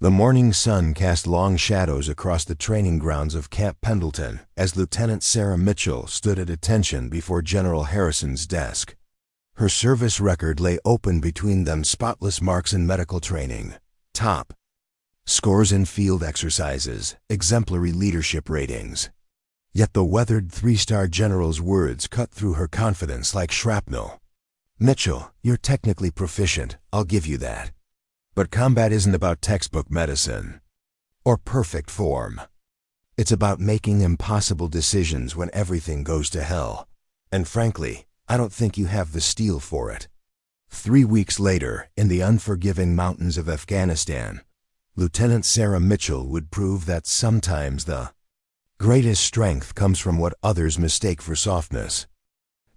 The morning sun cast long shadows across the training grounds of Camp Pendleton as Lieutenant Sarah Mitchell stood at attention before General Harrison's desk. Her service record lay open between them, spotless marks in medical training, top scores in field exercises, exemplary leadership ratings. Yet the weathered three-star general's words cut through her confidence like shrapnel. "Mitchell, you're technically proficient, I'll give you that. But combat isn't about textbook medicine or perfect form. It's about making impossible decisions when everything goes to hell. And frankly, I don't think you have the steel for it." 3 weeks later, in the unforgiving mountains of Afghanistan, Lieutenant Sarah Mitchell would prove that sometimes the greatest strength comes from what others mistake for softness.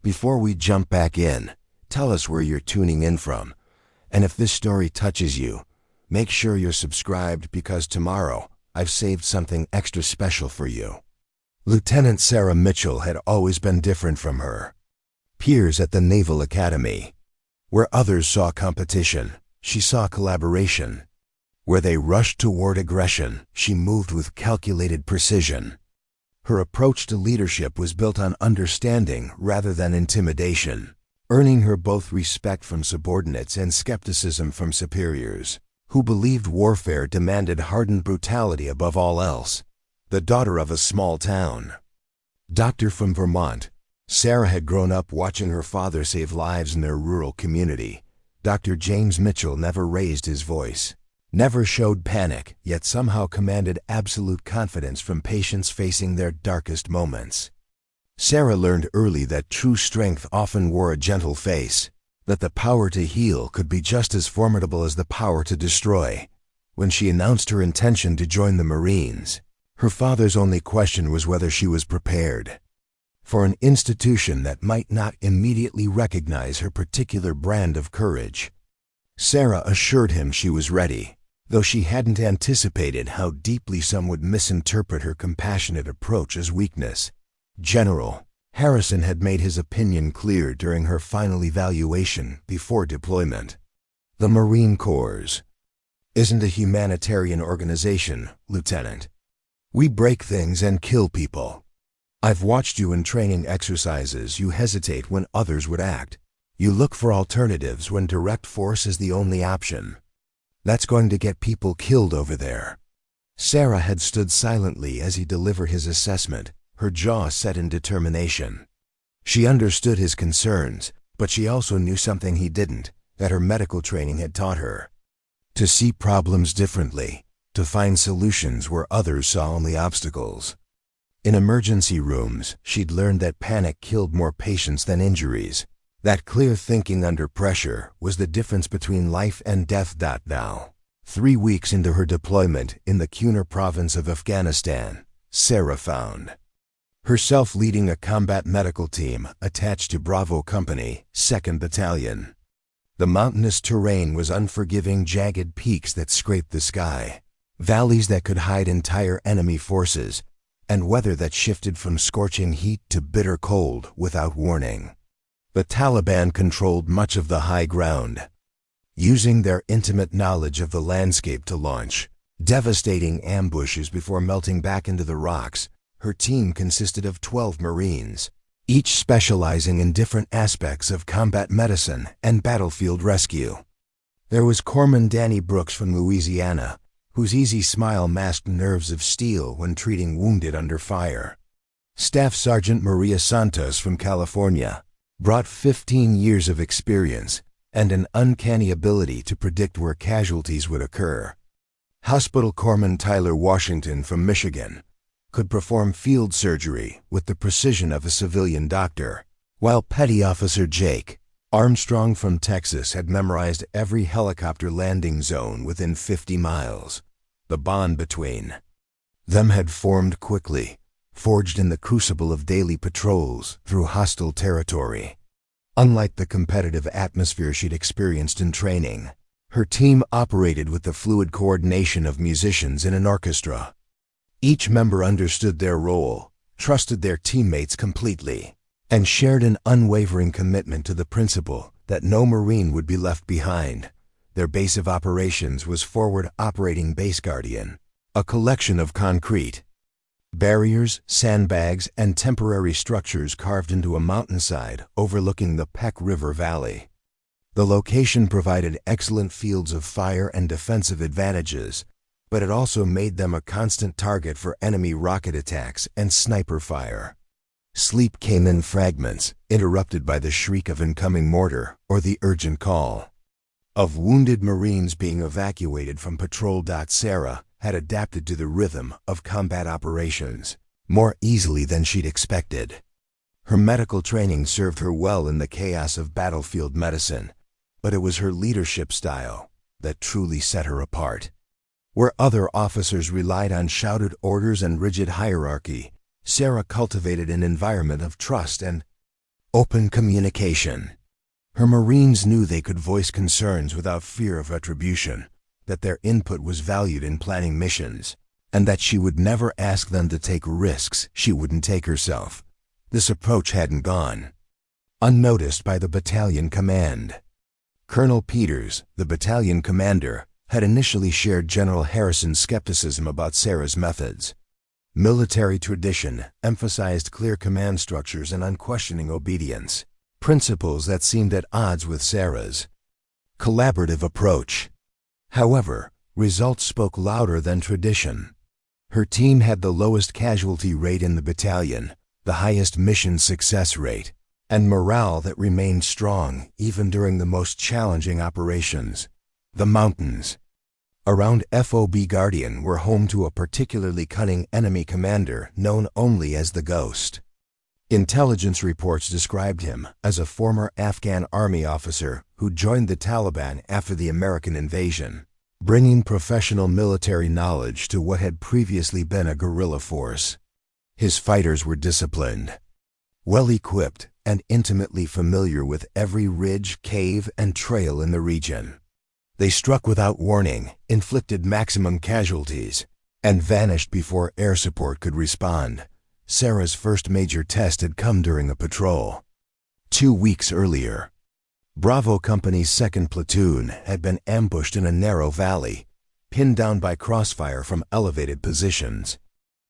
Before we jump back in, tell us where you're tuning in from. And if this story touches you, make sure you're subscribed, because tomorrow I've saved something extra special for you. Lieutenant Sarah Mitchell had always been different from her peers at the Naval Academy. Where others saw competition, she saw collaboration. Where they rushed toward aggression, she moved with calculated precision. Her approach to leadership was built on understanding rather than intimidation, earning her both respect from subordinates and skepticism from superiors, who believed warfare demanded hardened brutality above all else. The daughter of a small town doctor from Vermont, Sarah had grown up watching her father save lives in their rural community. Dr. James Mitchell never raised his voice, never showed panic, yet somehow commanded absolute confidence from patients facing their darkest moments. Sarah learned early that true strength often wore a gentle face, that the power to heal could be just as formidable as the power to destroy. When she announced her intention to join the Marines, her father's only question was whether she was prepared for an institution that might not immediately recognize her particular brand of courage. Sarah assured him she was ready, though she hadn't anticipated how deeply some would misinterpret her compassionate approach as weakness. General Harrison had made his opinion clear during her final evaluation before deployment. "The Marine Corps isn't a humanitarian organization, Lieutenant. We break things and kill people. I've watched you in training exercises. You hesitate when others would act. You look for alternatives when direct force is the only option. That's going to get people killed over there." Sarah had stood silently as he delivered his assessment, her jaw set in determination. She understood his concerns, but she also knew something he didn't, that her medical training had taught her: to see problems differently, to find solutions where others saw only obstacles. In emergency rooms, she'd learned that panic killed more patients than injuries, that clear thinking under pressure was the difference between life and death. Now, 3 weeks into her deployment in the Kunar province of Afghanistan, Sarah found herself leading a combat medical team attached to Bravo Company, 2nd Battalion. The mountainous terrain was unforgiving, jagged peaks that scraped the sky, valleys that could hide entire enemy forces, and weather that shifted from scorching heat to bitter cold without warning. The Taliban controlled much of the high ground, using their intimate knowledge of the landscape to launch devastating ambushes before melting back into the rocks. Her team consisted of 12 Marines, each specializing in different aspects of combat medicine and battlefield rescue. There was Corpsman Danny Brooks from Louisiana, whose easy smile masked nerves of steel when treating wounded under fire. Staff Sergeant Maria Santos from California brought 15 years of experience and an uncanny ability to predict where casualties would occur. Hospital Corpsman Tyler Washington from Michigan could perform field surgery with the precision of a civilian doctor, while Petty Officer Jake Armstrong from Texas had memorized every helicopter landing zone within 50 miles. The bond between them had formed quickly, forged in the crucible of daily patrols through hostile territory. Unlike the competitive atmosphere she'd experienced in training, her team operated with the fluid coordination of musicians in an orchestra. Each member understood their role, trusted their teammates completely, and shared an unwavering commitment to the principle that no Marine would be left behind. Their base of operations was Forward Operating Base Guardian, a collection of concrete barriers, sandbags, and temporary structures carved into a mountainside overlooking the Peck River Valley. The location provided excellent fields of fire and defensive advantages, but it also made them a constant target for enemy rocket attacks and sniper fire. Sleep came in fragments, interrupted by the shriek of incoming mortar or the urgent call of wounded Marines being evacuated from patrol. Sarah had adapted to the rhythm of combat operations more easily than she'd expected. Her medical training served her well in the chaos of battlefield medicine, but it was her leadership style that truly set her apart. Where other officers relied on shouted orders and rigid hierarchy, Sarah cultivated an environment of trust and open communication. Her Marines knew they could voice concerns without fear of retribution, that their input was valued in planning missions, and that she would never ask them to take risks she wouldn't take herself. This approach hadn't gone unnoticed by the battalion command. Colonel Peters, the battalion commander, had initially shared General Harrison's skepticism about Sarah's methods. Military tradition emphasized clear command structures and unquestioning obedience, principles that seemed at odds with Sarah's collaborative approach. However, results spoke louder than tradition. Her team had the lowest casualty rate in the battalion, the highest mission success rate, and morale that remained strong even during the most challenging operations. The mountains around FOB Guardian were home to a particularly cunning enemy commander known only as the Ghost. Intelligence reports described him as a former Afghan army officer who joined the Taliban after the American invasion, bringing professional military knowledge to what had previously been a guerrilla force. His fighters were disciplined, well-equipped, and intimately familiar with every ridge, cave, and trail in the region. They struck without warning, inflicted maximum casualties, and vanished before air support could respond. Sarah's first major test had come during a patrol 2 weeks earlier. Bravo Company's 2nd Platoon had been ambushed in a narrow valley, pinned down by crossfire from elevated positions.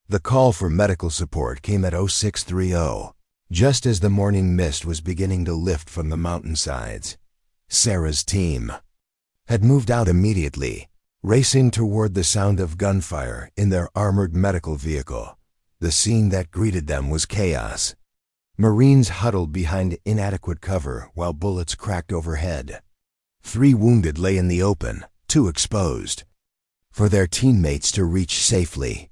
The call for medical support came at 0630, just as the morning mist was beginning to lift from the mountainsides. Sarah's team had moved out immediately, racing toward the sound of gunfire in their armored medical vehicle. The scene that greeted them was chaos. Marines huddled behind inadequate cover while bullets cracked overhead. 3 wounded lay in the open, 2 exposed, for their teammates to reach safely.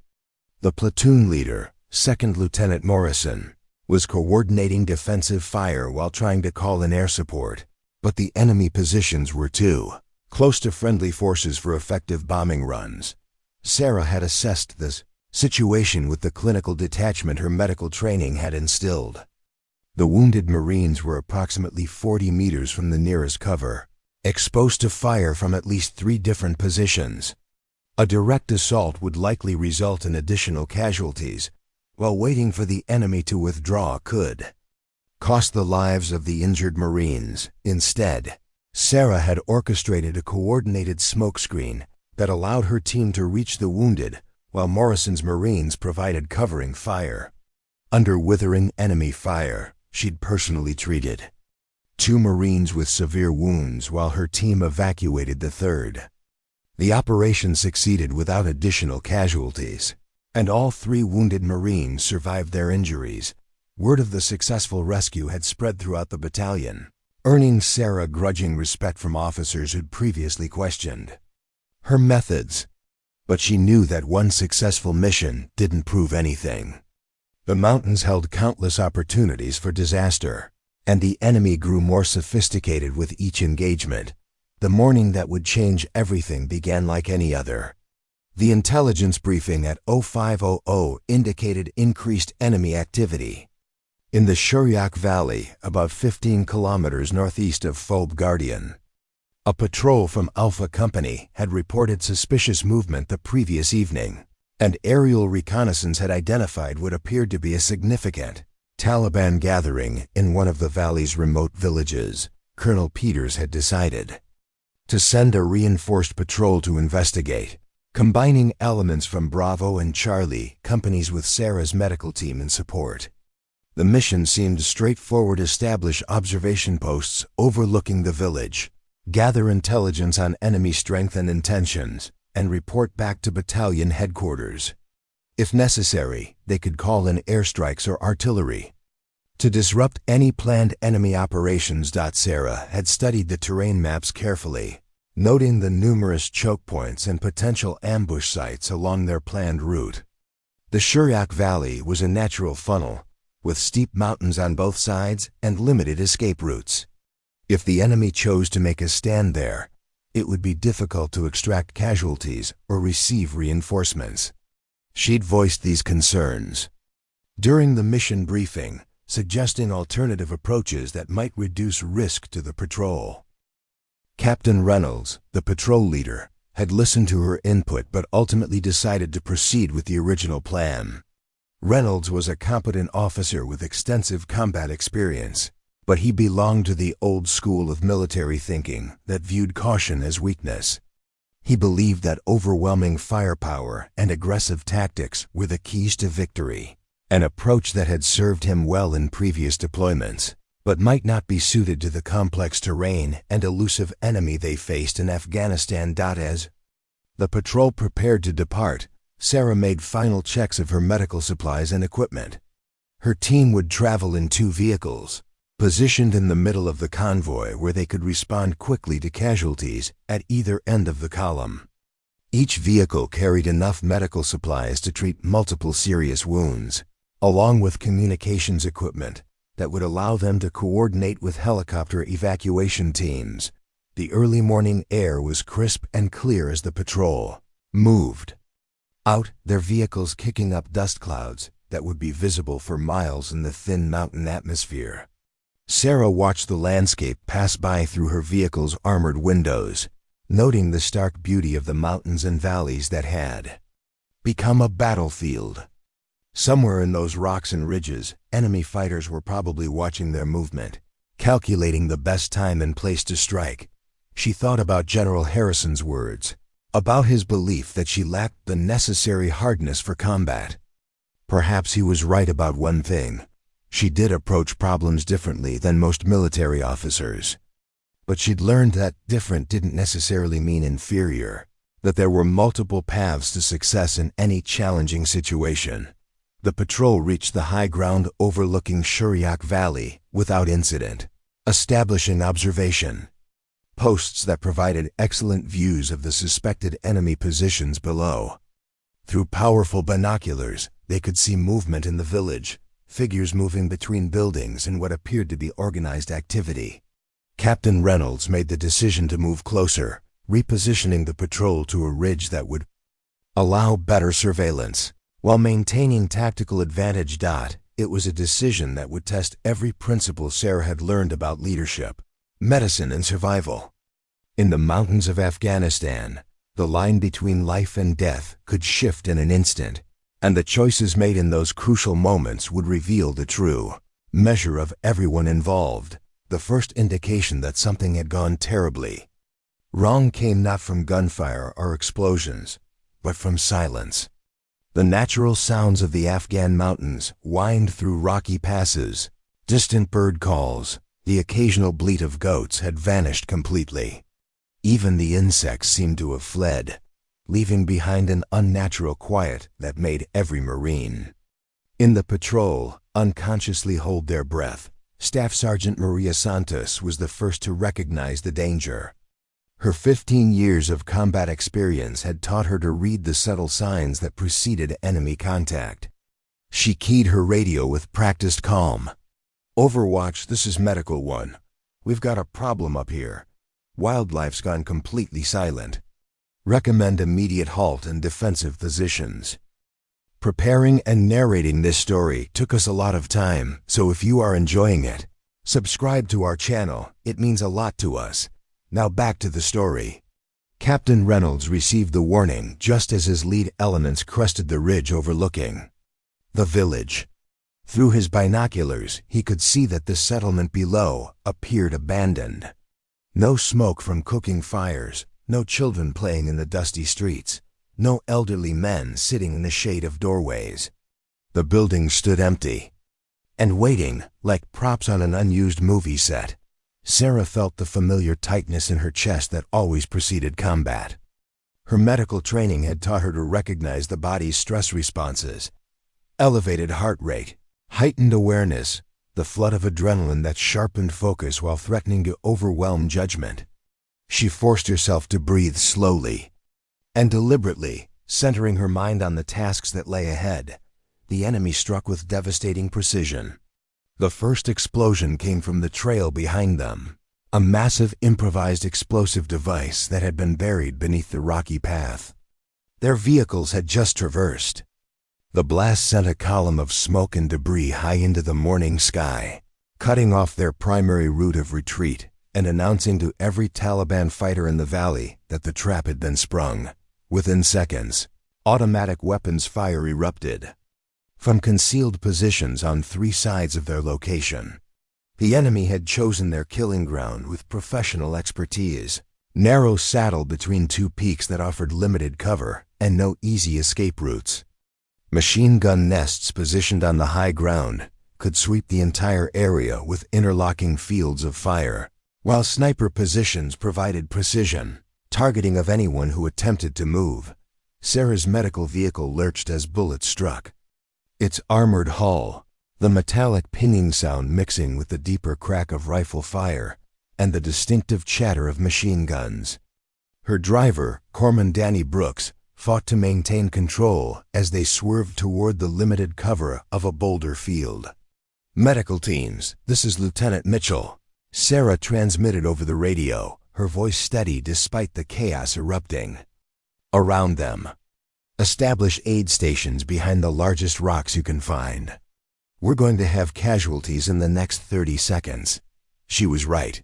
The platoon leader, 2nd Lieutenant Morrison, was coordinating defensive fire while trying to call in air support, but the enemy positions were too close to friendly forces for effective bombing runs. Sarah had assessed this situation with the clinical detachment her medical training had instilled. The wounded Marines were approximately 40 meters from the nearest cover, exposed to fire from at least 3 different positions. A direct assault would likely result in additional casualties, while waiting for the enemy to withdraw could cost the lives of the injured Marines. Instead, Sarah had orchestrated a coordinated smokescreen that allowed her team to reach the wounded, while Morrison's Marines provided covering fire. Under withering enemy fire, she'd personally treated 2 Marines with severe wounds while her team evacuated the 3rd. The operation succeeded without additional casualties, and all 3 wounded Marines survived their injuries. Word of the successful rescue had spread throughout the battalion, earning Sarah grudging respect from officers who'd previously questioned her methods. But she knew that one successful mission didn't prove anything. The mountains held countless opportunities for disaster, and the enemy grew more sophisticated with each engagement. The morning that would change everything began like any other. The intelligence briefing at 0500 indicated increased enemy activity in the Shuryak Valley, about 15 kilometers northeast of FOB Guardian. A patrol from Alpha Company had reported suspicious movement the previous evening, and aerial reconnaissance had identified what appeared to be a significant Taliban gathering in one of the valley's remote villages. Colonel Peters had decided to send a reinforced patrol to investigate, combining elements from Bravo and Charlie, companies with Sarah's medical team in support. The mission seemed straightforward: establish observation posts overlooking the village, gather intelligence on enemy strength and intentions, and report back to battalion headquarters. If necessary, they could call in airstrikes or artillery to disrupt any planned enemy operations. Sarah had studied the terrain maps carefully, noting the numerous choke points and potential ambush sites along their planned route. The Shuryak Valley was a natural funnel, with steep mountains on both sides and limited escape routes. If the enemy chose to make a stand there, it would be difficult to extract casualties or receive reinforcements. She'd voiced these concerns during the mission briefing, suggesting alternative approaches that might reduce risk to the patrol. Captain Reynolds, the patrol leader, had listened to her input but ultimately decided to proceed with the original plan. Reynolds was a competent officer with extensive combat experience, but he belonged to the old school of military thinking that viewed caution as weakness. He believed that overwhelming firepower and aggressive tactics were the keys to victory, an approach that had served him well in previous deployments, but might not be suited to the complex terrain and elusive enemy they faced in Afghanistan. As the patrol prepared to depart, Sarah made final checks of her medical supplies and equipment. Her team would travel in 2 vehicles, positioned in the middle of the convoy where they could respond quickly to casualties at either end of the column. Each vehicle carried enough medical supplies to treat multiple serious wounds, along with communications equipment that would allow them to coordinate with helicopter evacuation teams. The early morning air was crisp and clear as the patrol moved out, their vehicles kicking up dust clouds that would be visible for miles in the thin mountain atmosphere. Sarah watched the landscape pass by through her vehicle's armored windows, noting the stark beauty of the mountains and valleys that had become a battlefield. Somewhere in those rocks and ridges, enemy fighters were probably watching their movement, calculating the best time and place to strike. She thought about General Harrison's words, about his belief that she lacked the necessary hardness for combat. Perhaps he was right about one thing: she did approach problems differently than most military officers. But she'd learned that different didn't necessarily mean inferior, that there were multiple paths to success in any challenging situation. The patrol reached the high ground overlooking Shuryak Valley without incident, establishing observation posts that provided excellent views of the suspected enemy positions below. Through powerful binoculars, they could see movement in the village, figures moving between buildings and what appeared to be organized activity. Captain Reynolds made the decision to move closer, repositioning the patrol to a ridge that would allow better surveillance, while maintaining tactical advantage. It was a decision that would test every principle Sarah had learned about leadership, medicine, and survival. In the mountains of Afghanistan, the line between life and death could shift in an instant, and the choices made in those crucial moments would reveal the true measure of everyone involved. The first indication that something had gone terribly wrong came not from gunfire or explosions, but from silence. The natural sounds of the Afghan mountains whined through rocky passes. Distant bird calls, the occasional bleat of goats had vanished completely. Even the insects seemed to have fled, leaving behind an unnatural quiet that made every Marine in the patrol unconsciously hold their breath. Staff Sergeant Maria Santos was the first to recognize the danger. Her 15 years of combat experience had taught her to read the subtle signs that preceded enemy contact. She keyed her radio with practiced calm. "Overwatch, this is Medical 1. We've got a problem up here. Wildlife's gone completely silent. Recommend immediate halt and defensive positions." Preparing and narrating this story took us a lot of time, so if you are enjoying it, subscribe to our channel. It means a lot to us. Now back to the story. Captain Reynolds received the warning just as his lead elements crested the ridge overlooking the village. Through his binoculars, he could see that the settlement below appeared abandoned. No smoke from cooking fires, no children playing in the dusty streets, no elderly men sitting in the shade of doorways. The building stood empty and waiting, like props on an unused movie set. Sarah felt the familiar tightness in her chest that always preceded combat. Her medical training had taught her to recognize the body's stress responses: elevated heart rate, heightened awareness, the flood of adrenaline that sharpened focus while threatening to overwhelm judgment. She forced herself to breathe slowly and deliberately, centering her mind on the tasks that lay ahead. The enemy struck with devastating precision. The first explosion came from the trail behind them, a massive improvised explosive device that had been buried beneath the rocky path their vehicles had just traversed. The blast sent a column of smoke and debris high into the morning sky, cutting off their primary route of retreat and announcing to every Taliban fighter in the valley that the trap had been sprung. Within seconds, automatic weapons fire erupted from concealed positions on 3 sides of their location. The enemy had chosen their killing ground with professional expertise, narrow saddle between 2 peaks that offered limited cover and no easy escape routes. Machine gun nests positioned on the high ground could sweep the entire area with interlocking fields of fire, while sniper positions provided precision, targeting of anyone who attempted to move. Sarah's medical vehicle lurched as bullets struck. Its armored hull, the metallic pinging sound mixing with the deeper crack of rifle fire and the distinctive chatter of machine guns. Her driver, Corpsman Danny Brooks, fought to maintain control as they swerved toward the limited cover of a boulder field. "Medical teams, this is Lieutenant Mitchell," Sarah transmitted over the radio, her voice steady despite the chaos erupting around them. "Establish aid stations behind the largest rocks you can find. We're going to have casualties in the next 30 seconds. She was right.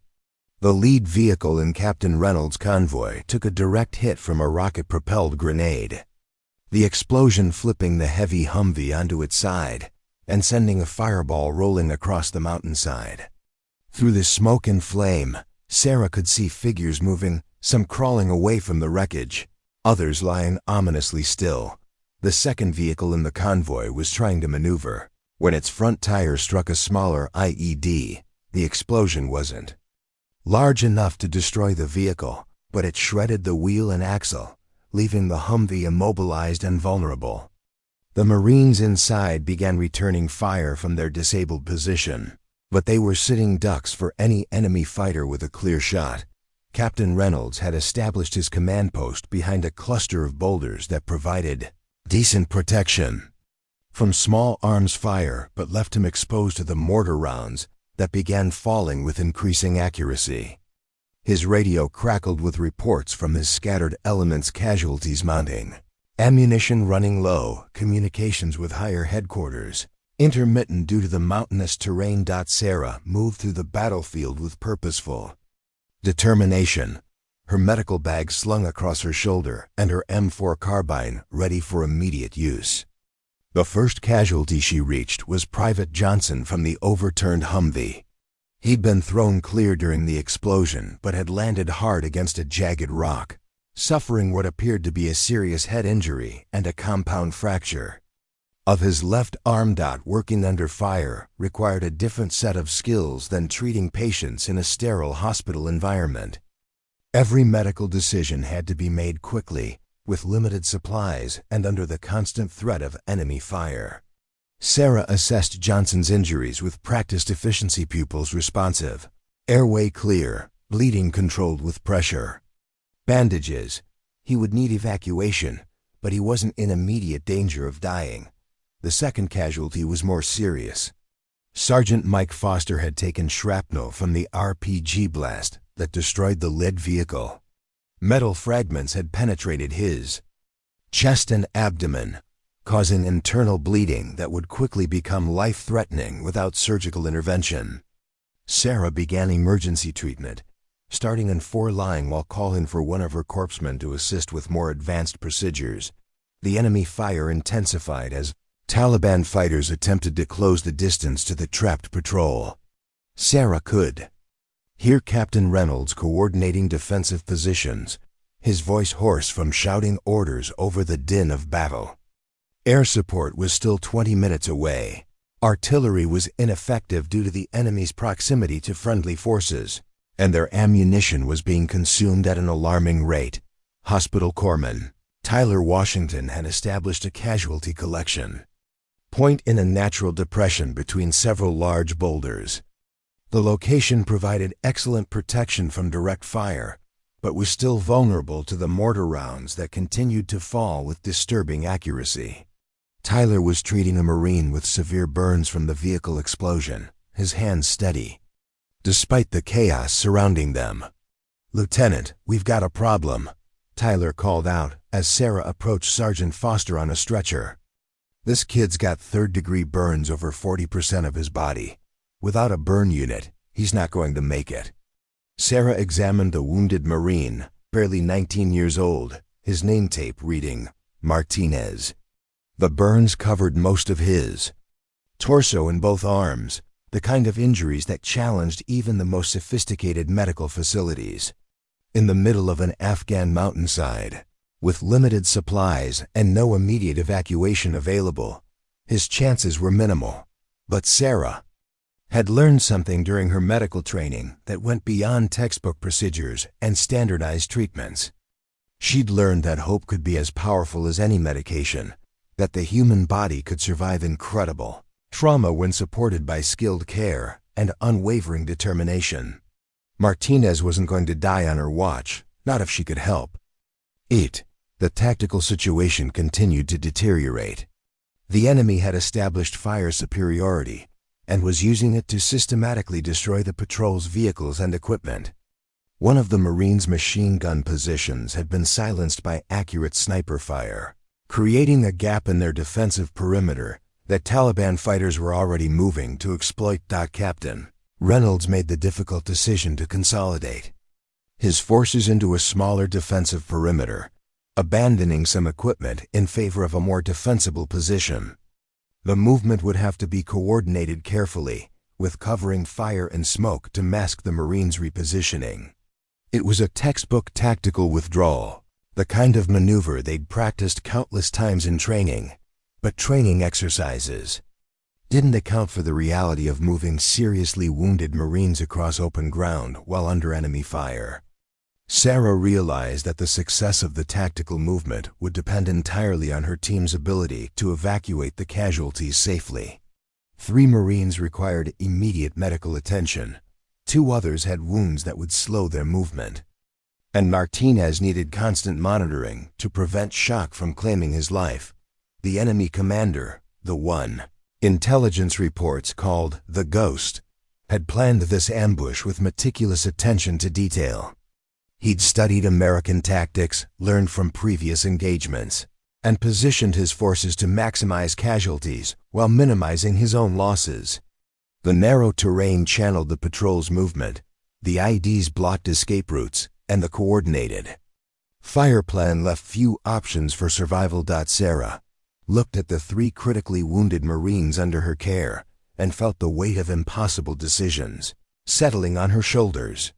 The lead vehicle in Captain Reynolds' convoy took a direct hit from a rocket-propelled grenade, the explosion flipping the heavy Humvee onto its side and sending a fireball rolling across the mountainside. Through the smoke and flame, Sarah could see figures moving, some crawling away from the wreckage, others lying ominously still. The second vehicle in the convoy was trying to maneuver when its front tire struck a smaller IED. The explosion wasn't large enough to destroy the vehicle, but it shredded the wheel and axle, leaving the Humvee immobilized and vulnerable. The Marines inside began returning fire from their disabled position, but they were sitting ducks for any enemy fighter with a clear shot. Captain Reynolds had established his command post behind a cluster of boulders that provided decent protection from small arms fire, but left him exposed to the mortar rounds that began falling with increasing accuracy. His radio crackled with reports from his scattered elements' casualties mounting, ammunition running low, communications with higher headquarters intermittent due to the mountainous terrain. Sarah moved through the battlefield with purposeful determination, her medical bag slung across her shoulder and her M4 carbine ready for immediate use. The first casualty she reached was Private Johnson from the overturned Humvee. He'd been thrown clear during the explosion but had landed hard against a jagged rock, suffering what appeared to be a serious head injury and a compound fracture of his left arm. Working under fire required a different set of skills than treating patients in a sterile hospital environment. Every medical decision had to be made quickly, with limited supplies and under the constant threat of enemy fire. Sarah assessed Johnson's injuries with practiced efficiency: pupils responsive, airway clear, bleeding controlled with pressure. Bandages. He would need evacuation, but he wasn't in immediate danger of dying. The second casualty was more serious. Sergeant Mike Foster had taken shrapnel from the RPG blast that destroyed the lead vehicle. Metal fragments had penetrated his chest and abdomen, causing internal bleeding that would quickly become life-threatening without surgical intervention. Sarah began emergency treatment, starting in 4-line while calling for one of her corpsmen to assist with more advanced procedures. The enemy fire intensified as Taliban fighters attempted to close the distance to the trapped patrol. Sarah could Hear Captain Reynolds coordinating defensive positions, his voice hoarse from shouting orders over the din of battle. Air support was still 20 minutes away. Artillery was ineffective due to the enemy's proximity to friendly forces, and their ammunition was being consumed at an alarming rate. Hospital corpsman Tyler Washington had established a casualty collection point in a natural depression between several large boulders. The location provided excellent protection from direct fire, but was still vulnerable to the mortar rounds that continued to fall with disturbing accuracy. Tyler was treating a Marine with severe burns from the vehicle explosion, his hands steady, despite the chaos surrounding them. "Lieutenant, we've got a problem," Tyler called out as Sarah approached Sergeant Foster on a stretcher. "This kid's got third-degree burns over 40% of his body. Without a burn unit, he's not going to make it." Sarah examined the wounded Marine, barely 19 years old, his name tape reading Martinez. The burns covered most of his torso and both arms, the kind of injuries that challenged even the most sophisticated medical facilities. In the middle of an Afghan mountainside, with limited supplies and no immediate evacuation available, his chances were minimal. But Sarah had learned something during her medical training that went beyond textbook procedures and standardized treatments. She'd learned that hope could be as powerful as any medication, that the human body could survive incredible trauma when supported by skilled care and unwavering determination. Martinez wasn't going to die on her watch, not if she could help. The tactical situation continued to deteriorate. The enemy had established fire superiority and was using it to systematically destroy the patrol's vehicles and equipment. One of the Marines' machine gun positions had been silenced by accurate sniper fire, creating a gap in their defensive perimeter that Taliban fighters were already moving to exploit. Captain Reynolds made the difficult decision to consolidate his forces into a smaller defensive perimeter, abandoning some equipment in favor of a more defensible position. The movement would have to be coordinated carefully, with covering fire and smoke to mask the Marines' repositioning. It was a textbook tactical withdrawal, the kind of maneuver they'd practiced countless times in training, but training exercises didn't account for the reality of moving seriously wounded Marines across open ground while under enemy fire. Sarah realized that the success of the tactical movement would depend entirely on her team's ability to evacuate the casualties safely. 3 Marines required immediate medical attention. 2 others had wounds that would slow their movement. And Martinez needed constant monitoring to prevent shock from claiming his life. The enemy commander, the one intelligence reports called the Ghost, had planned this ambush with meticulous attention to detail. He'd studied American tactics, learned from previous engagements, and positioned his forces to maximize casualties while minimizing his own losses. The narrow terrain channeled the patrol's movement, the IDs blocked escape routes, and the coordinated fire plan left few options for survival. Sarah looked at the 3 critically wounded Marines under her care and felt the weight of impossible decisions settling on her shoulders.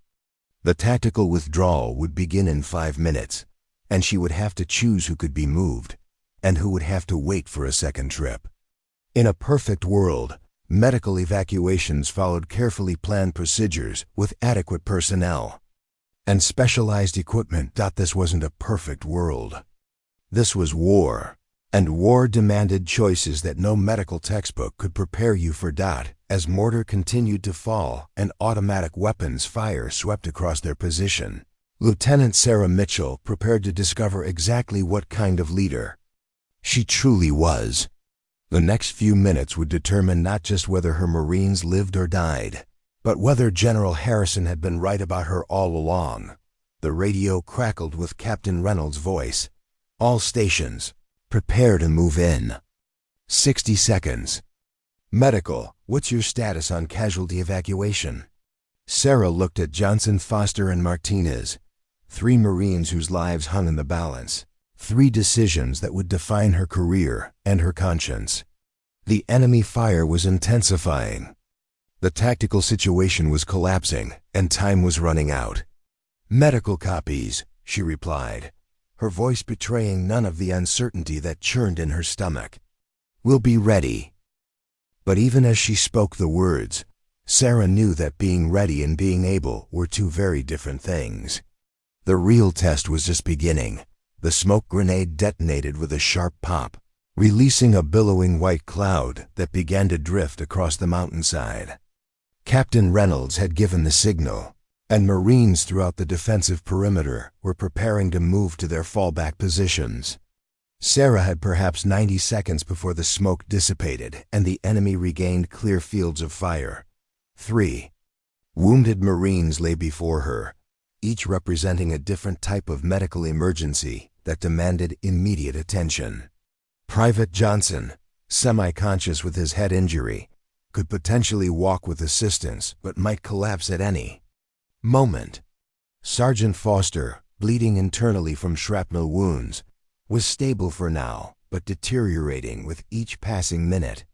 The tactical withdrawal would begin in 5 minutes, and she would have to choose who could be moved and who would have to wait for a second trip. In a perfect world, medical evacuations followed carefully planned procedures with adequate personnel and specialized equipment. This wasn't a perfect world. This was war, and war demanded choices that no medical textbook could prepare you for. As mortar continued to fall and automatic weapons fire swept across their position, Lieutenant Sarah Mitchell prepared to discover exactly what kind of leader she truly was. The next few minutes would determine not just whether her Marines lived or died, but whether General Harrison had been right about her all along. The radio crackled with Captain Reynolds' voice. "All stations, prepare to move in. 60 seconds. Medical, what's your status on casualty evacuation?" Sarah looked at Johnson, Foster, and Martinez, 3 Marines whose lives hung in the balance, 3 decisions that would define her career and her conscience. The enemy fire was intensifying. The tactical situation was collapsing, and time was running out. "Medical copies," she replied, her voice betraying none of the uncertainty that churned in her stomach. "We'll be ready." But even as she spoke the words, Sarah knew that being ready and being able were two very different things. The real test was just beginning. The smoke grenade detonated with a sharp pop, releasing a billowing white cloud that began to drift across the mountainside. Captain Reynolds had given the signal, and Marines throughout the defensive perimeter were preparing to move to their fallback positions. Sarah had perhaps 90 seconds before the smoke dissipated and the enemy regained clear fields of fire. 3 wounded Marines lay before her, each representing a different type of medical emergency that demanded immediate attention. Private Johnson, semi-conscious with his head injury, could potentially walk with assistance but might collapse at any moment. Sergeant Foster, bleeding internally from shrapnel wounds, was stable for now but deteriorating with each passing minute.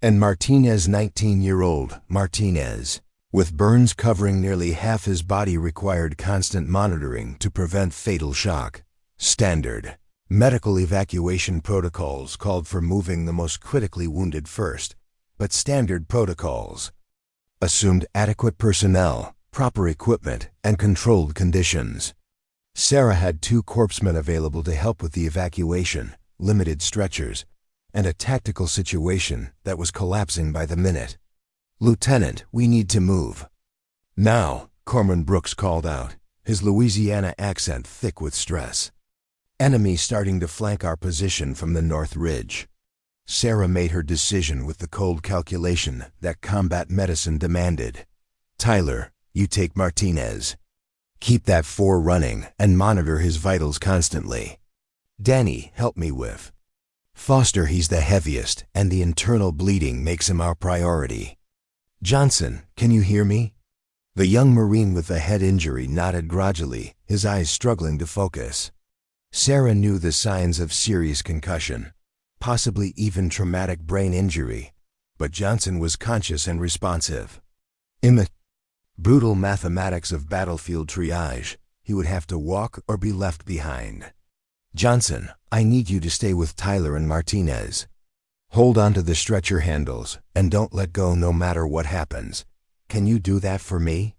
And Martinez, 19-year-old Martinez, with burns covering nearly half his body, required constant monitoring to prevent fatal shock. Standard medical evacuation protocols called for moving the most critically wounded first, but standard protocols assumed adequate personnel, proper equipment, and controlled conditions. Sarah had 2 corpsmen available to help with the evacuation, limited stretchers, and a tactical situation that was collapsing by the minute. "Lieutenant, we need to move." "Now," Corporal Brooks called out, his Louisiana accent thick with stress. "Enemy starting to flank our position from the north ridge." Sarah made her decision with the cold calculation that combat medicine demanded. "Tyler, you take Martinez. Keep that 4 running and monitor his vitals constantly. Danny, help me with Foster. He's the heaviest, and the internal bleeding makes him our priority. Johnson, can you hear me?" The young Marine with the head injury nodded grudgingly, his eyes struggling to focus. Sarah knew the signs of serious concussion, possibly even traumatic brain injury, but Johnson was conscious and responsive. In the brutal mathematics of battlefield triage, he would have to walk or be left behind. "Johnson, I need you to stay with Tyler and Martinez. Hold on to the stretcher handles and don't let go no matter what happens. Can you do that for me?"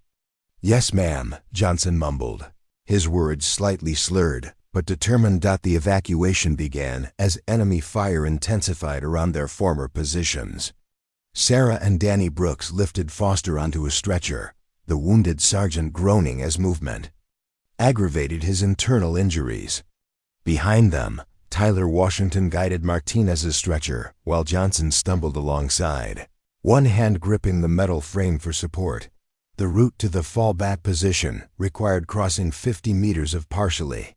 "Yes, ma'am," Johnson mumbled, his words slightly slurred, but determined. The evacuation began as enemy fire intensified around their former positions. Sarah and Danny Brooks lifted Foster onto a stretcher, the wounded sergeant groaning as movement aggravated his internal injuries. Behind them, Tyler Washington guided Martinez's stretcher while Johnson stumbled alongside, one hand gripping the metal frame for support. The route to the fallback position required crossing 50 meters of partially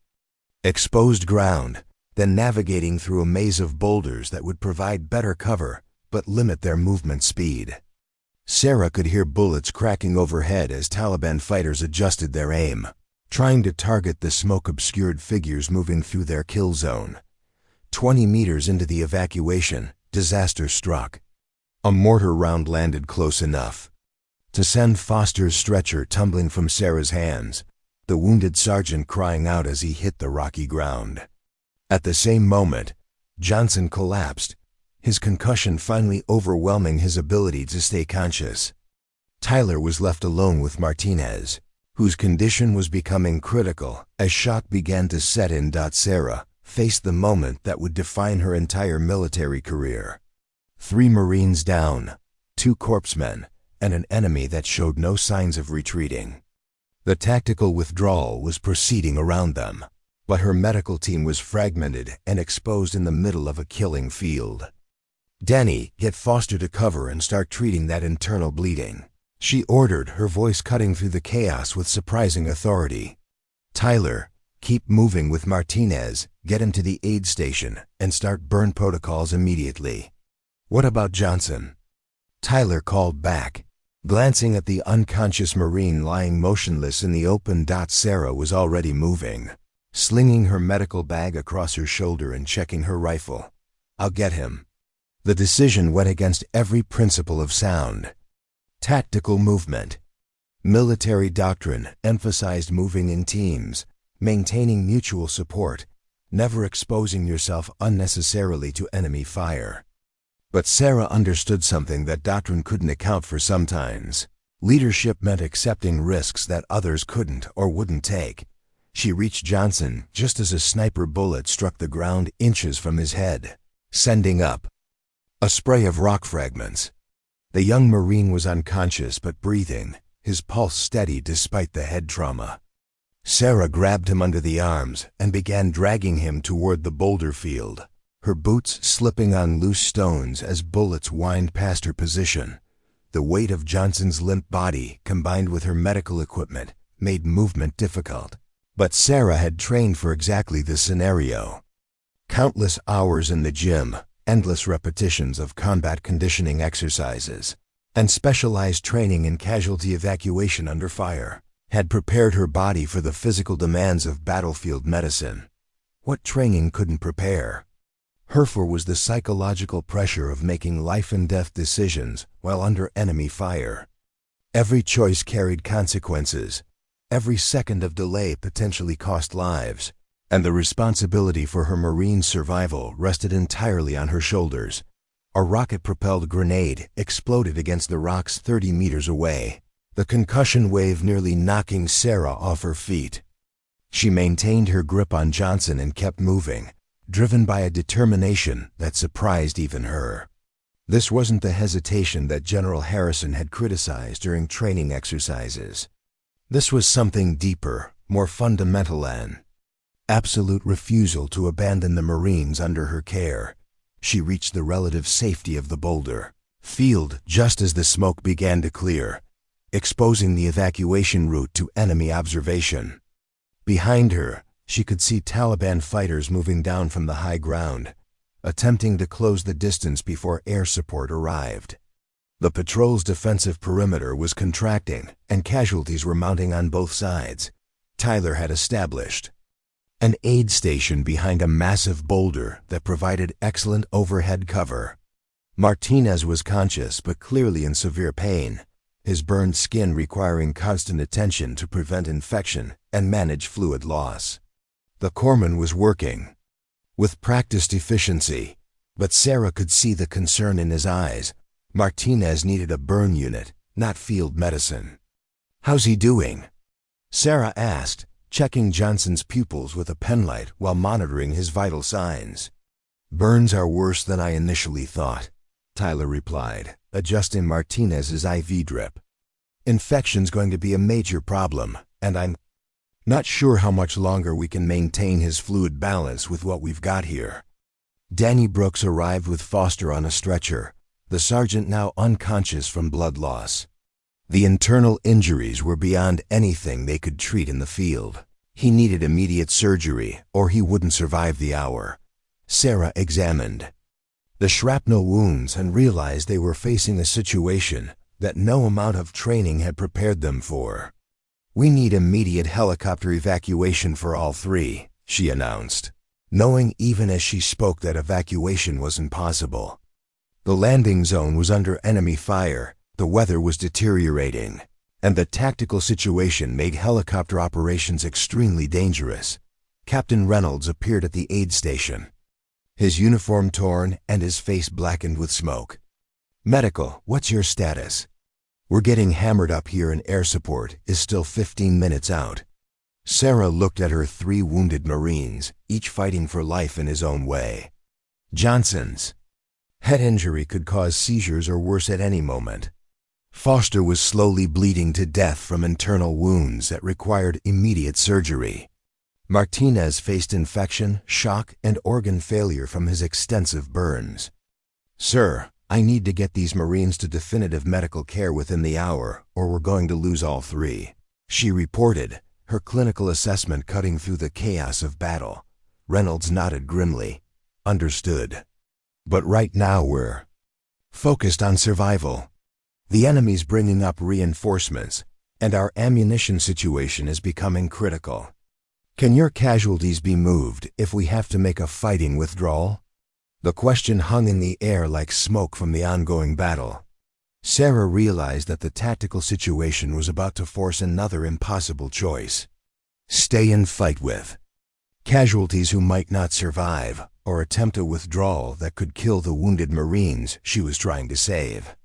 exposed ground, then navigating through a maze of boulders that would provide better cover but limit their movement speed. Sarah could hear bullets cracking overhead as Taliban fighters adjusted their aim, trying to target the smoke-obscured figures moving through their kill zone. 20 meters into the evacuation, disaster struck. A mortar round landed close enough to send Foster's stretcher tumbling from Sarah's hands, the wounded sergeant crying out as he hit the rocky ground. At the same moment, Johnson collapsed, his concussion finally overwhelming his ability to stay conscious. Tyler was left alone with Martinez, whose condition was becoming critical as shock began to set in. Sarah faced the moment that would define her entire military career. 3 Marines down, 2 corpsmen, and an enemy that showed no signs of retreating. The tactical withdrawal was proceeding around them, but her medical team was fragmented and exposed in the middle of a killing field. "Danny, get Foster to cover and start treating that internal bleeding," she ordered, her voice cutting through the chaos with surprising authority. "Tyler, keep moving with Martinez, get him to the aid station, and start burn protocols immediately." "What about Johnson?" Tyler called back, glancing at the unconscious Marine lying motionless in the open. Sarah was already moving, slinging her medical bag across her shoulder and checking her rifle. "I'll get him." The decision went against every principle of sound Tactical movement. Military doctrine emphasized moving in teams, maintaining mutual support, never exposing yourself unnecessarily to enemy fire. But Sarah understood something that doctrine couldn't account for sometimes. Leadership meant accepting risks that others couldn't or wouldn't take. She reached Johnson just as a sniper bullet struck the ground inches from his head, sending up a spray of rock fragments. The young Marine was unconscious but breathing, his pulse steady despite the head trauma. Sarah grabbed him under the arms and began dragging him toward the boulder field, her boots slipping on loose stones as bullets whined past her position. The weight of Johnson's limp body, combined with her medical equipment, made movement difficult. But Sarah had trained for exactly this scenario. Countless hours in the gym, endless repetitions of combat conditioning exercises, and specialized training in casualty evacuation under fire had prepared her body for the physical demands of battlefield medicine. What training couldn't prepare? Her was the psychological pressure of making life-and-death decisions while under enemy fire. Every choice carried consequences. Every second of delay potentially cost lives, and the responsibility for her Marine's survival rested entirely on her shoulders. A rocket-propelled grenade exploded against the rocks 30 meters away, the concussion wave nearly knocking Sarah off her feet. She maintained her grip on Johnson and kept moving, driven by a determination that surprised even her. This wasn't the hesitation that General Harrison had criticized during training exercises. This was something deeper, more fundamental, an absolute refusal to abandon the Marines under her care. She reached the relative safety of the boulder field just as the smoke began to clear, exposing the evacuation route to enemy observation. Behind her, she could see Taliban fighters moving down from the high ground, attempting to close the distance before air support arrived. The patrol's defensive perimeter was contracting, and casualties were mounting on both sides. Tyler had established an aid station behind a massive boulder that provided excellent overhead cover. Martinez was conscious but clearly in severe pain, his burned skin requiring constant attention to prevent infection and manage fluid loss. The corpsman was working with practiced efficiency, but Sarah could see the concern in his eyes. Martinez needed a burn unit, not field medicine. "How's he doing?" Sarah asked, checking Johnson's pupils with a penlight while monitoring his vital signs. "Burns are worse than I initially thought," Tyler replied, adjusting Martinez's IV drip. "Infection's going to be a major problem, and I'm not sure how much longer we can maintain his fluid balance with what we've got here." Danny Brooks arrived with Foster on a stretcher, the sergeant now unconscious from blood loss. The internal injuries were beyond anything they could treat in the field. He needed immediate surgery, or he wouldn't survive the hour. Sarah examined the shrapnel wounds and realized they were facing a situation that no amount of training had prepared them for. "We need immediate helicopter evacuation for all three," she announced, knowing even as she spoke that evacuation was impossible. The landing zone was under enemy fire, the weather was deteriorating, and the tactical situation made helicopter operations extremely dangerous. Captain Reynolds appeared at the aid station, his uniform torn and his face blackened with smoke. "Medical, what's your status?" "We're getting hammered up here and air support is still 15 minutes out." Sarah looked at her 3 wounded Marines, each fighting for life in his own way. Johnson's head injury could cause seizures or worse at any moment. Foster was slowly bleeding to death from internal wounds that required immediate surgery. Martinez faced infection, shock, and organ failure from his extensive burns. "Sir, I need to get these Marines to definitive medical care within the hour, or we're going to lose all 3, she reported, her clinical assessment cutting through the chaos of battle. Reynolds nodded grimly. "Understood. But right now we're focused on survival. The enemy's bringing up reinforcements, and our ammunition situation is becoming critical. Can your casualties be moved if we have to make a fighting withdrawal?" The question hung in the air like smoke from the ongoing battle. Sarah realized that the tactical situation was about to force another impossible choice. Stay and fight with casualties who might not survive, or attempt a withdrawal that could kill the wounded Marines she was trying to save.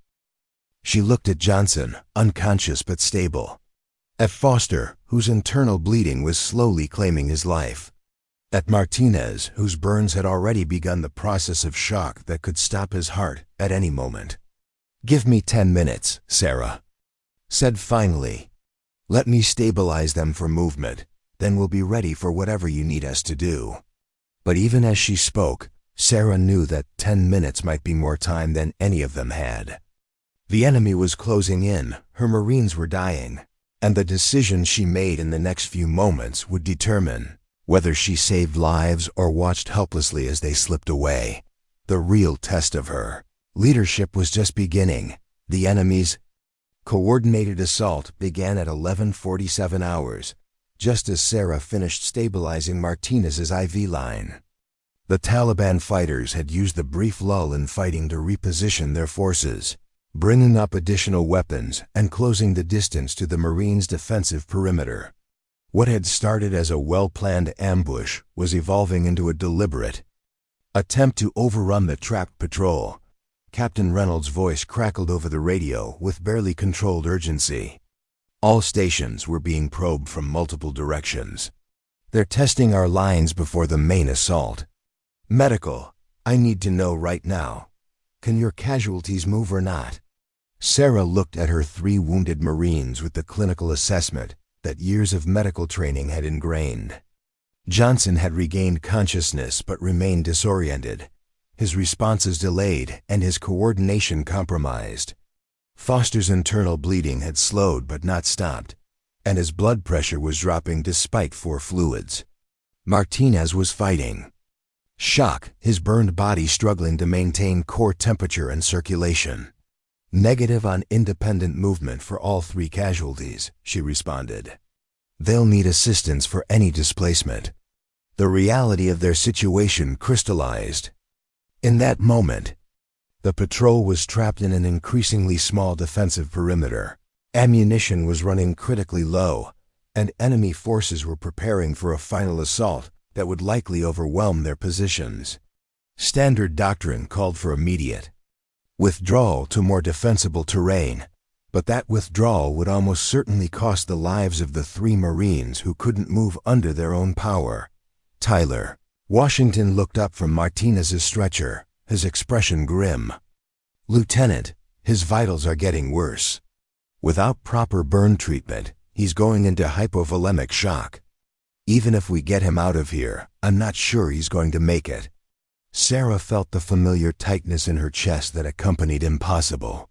She looked at Johnson, unconscious but stable. At Foster, whose internal bleeding was slowly claiming his life. At Martinez, whose burns had already begun the process of shock that could stop his heart at any moment. "Give me 10 minutes, Sarah," said finally. "Let me stabilize them for movement, then we'll be ready for whatever you need us to do." But even as she spoke, Sarah knew that 10 minutes might be more time than any of them had. The enemy was closing in, her Marines were dying, and the decision she made in the next few moments would determine whether she saved lives or watched helplessly as they slipped away. The real test of her leadership was just beginning. The enemy's coordinated assault began at 11:47 hours, just as Sarah finished stabilizing Martinez's IV line. The Taliban fighters had used the brief lull in fighting to reposition their forces, bringing up additional weapons and closing the distance to the Marines' defensive perimeter. What had started as a well-planned ambush was evolving into a deliberate attempt to overrun the trapped patrol. Captain Reynolds' voice crackled over the radio with barely controlled urgency. All stations were being probed from multiple directions. "They're testing our lines before the main assault. Medical, I need to know right now. Can your casualties move or not?" Sarah looked at her 3 wounded Marines with the clinical assessment that years of medical training had ingrained. Johnson had regained consciousness but remained disoriented, his responses delayed and his coordination compromised. Foster's internal bleeding had slowed but not stopped, and his blood pressure was dropping despite 4 fluids. Martinez was fighting shock, his burned body struggling to maintain core temperature and circulation. "Negative on independent movement for all 3 casualties," she responded. "They'll need assistance for any displacement." The reality of their situation crystallized. In that moment, the patrol was trapped in an increasingly small defensive perimeter. Ammunition was running critically low, and enemy forces were preparing for a final assault that would likely overwhelm their positions. Standard doctrine called for immediate withdrawal to more defensible terrain, but that withdrawal would almost certainly cost the lives of the 3 Marines who couldn't move under their own power. "Tyler." Washington looked up from Martinez's stretcher, his expression grim. "Lieutenant, his vitals are getting worse. Without proper burn treatment, he's going into hypovolemic shock. Even if we get him out of here, I'm not sure he's going to make it." Sarah felt the familiar tightness in her chest that accompanied impossible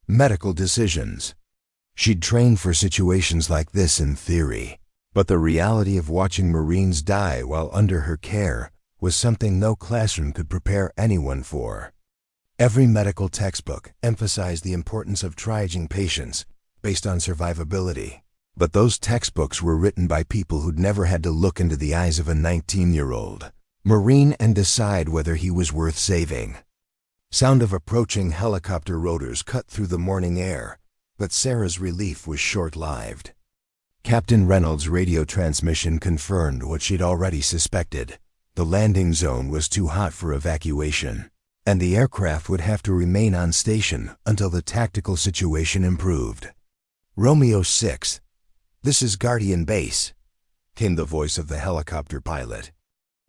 medical decisions. She'd trained for situations like this in theory, but the reality of watching Marines die while under her care was something no classroom could prepare anyone for. Every medical textbook emphasized the importance of triaging patients based on survivability, but those textbooks were written by people who'd never had to look into the eyes of a 19-year-old Marine and decide whether he was worth saving. Sound of approaching helicopter rotors cut through the morning air, but Sarah's relief was short-lived. Captain Reynolds' radio transmission confirmed what she'd already suspected. The landing zone was too hot for evacuation, and the aircraft would have to remain on station until the tactical situation improved. "Romeo 6, this is Guardian Base," came the voice of the helicopter pilot.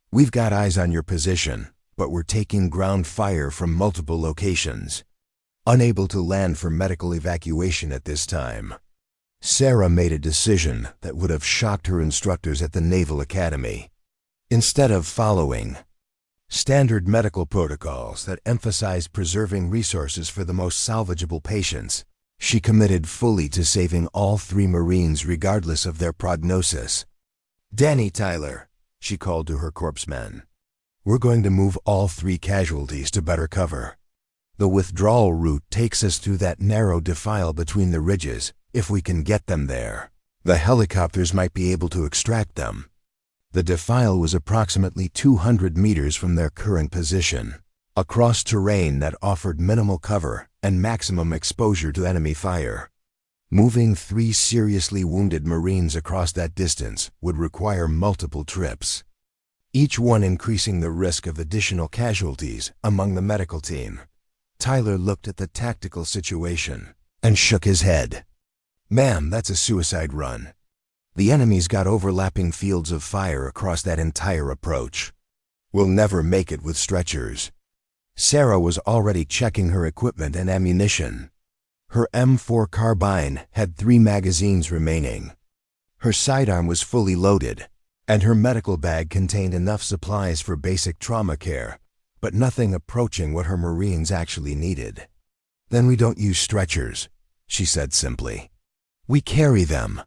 "We've got eyes on your position, but we're taking ground fire from multiple locations. Unable to land for medical evacuation at this time." Sarah made a decision that would have shocked her instructors at the Naval Academy. Instead of following standard medical protocols that emphasized preserving resources for the most salvageable patients, she committed fully to saving all 3 Marines regardless of their prognosis. "Danny, Tyler," she called to her corpsmen. "We're going to move all 3 casualties to better cover. The withdrawal route takes us through that narrow defile between the ridges. If we can get them there, the helicopters might be able to extract them." The defile was approximately 200 meters from their current position, across terrain that offered minimal cover and maximum exposure to enemy fire. Moving 3 seriously wounded Marines across that distance would require multiple trips, each one increasing the risk of additional casualties among the medical team. Tyler looked at the tactical situation and shook his head. "Ma'am, that's a suicide run. The enemy's got overlapping fields of fire across that entire approach. We'll never make it with stretchers." Sarah was already checking her equipment and ammunition. Her M4 carbine had 3 magazines remaining. Her sidearm was fully loaded, and her medical bag contained enough supplies for basic trauma care, but nothing approaching what her Marines actually needed. "Then we don't use stretchers," she said simply. "We carry them."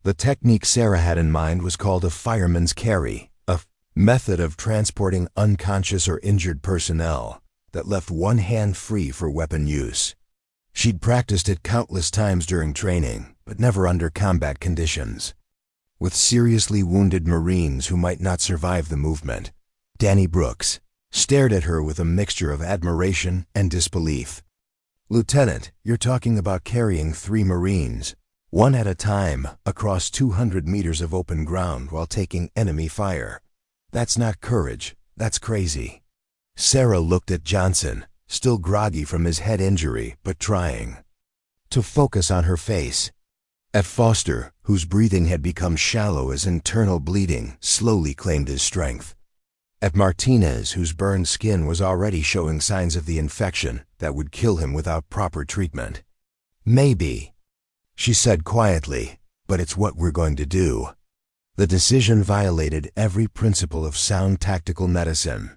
The technique Sarah had in mind was called a fireman's carry, a method of transporting unconscious or injured personnel that left one hand free for weapon use. She'd practiced it countless times during training, but never under combat conditions. With seriously wounded Marines who might not survive the movement, Danny Brooks stared at her with a mixture of admiration and disbelief. "Lieutenant, you're talking about carrying 3 Marines, one at a time, across 200 meters of open ground while taking enemy fire. That's not courage, that's crazy." Sarah looked at Johnson, still groggy from his head injury, but trying to focus on her face. At Foster, whose breathing had become shallow as internal bleeding slowly claimed his strength. At Martinez, whose burned skin was already showing signs of the infection that would kill him without proper treatment. "Maybe," she said quietly, "but it's what we're going to do." The decision violated every principle of sound tactical medicine.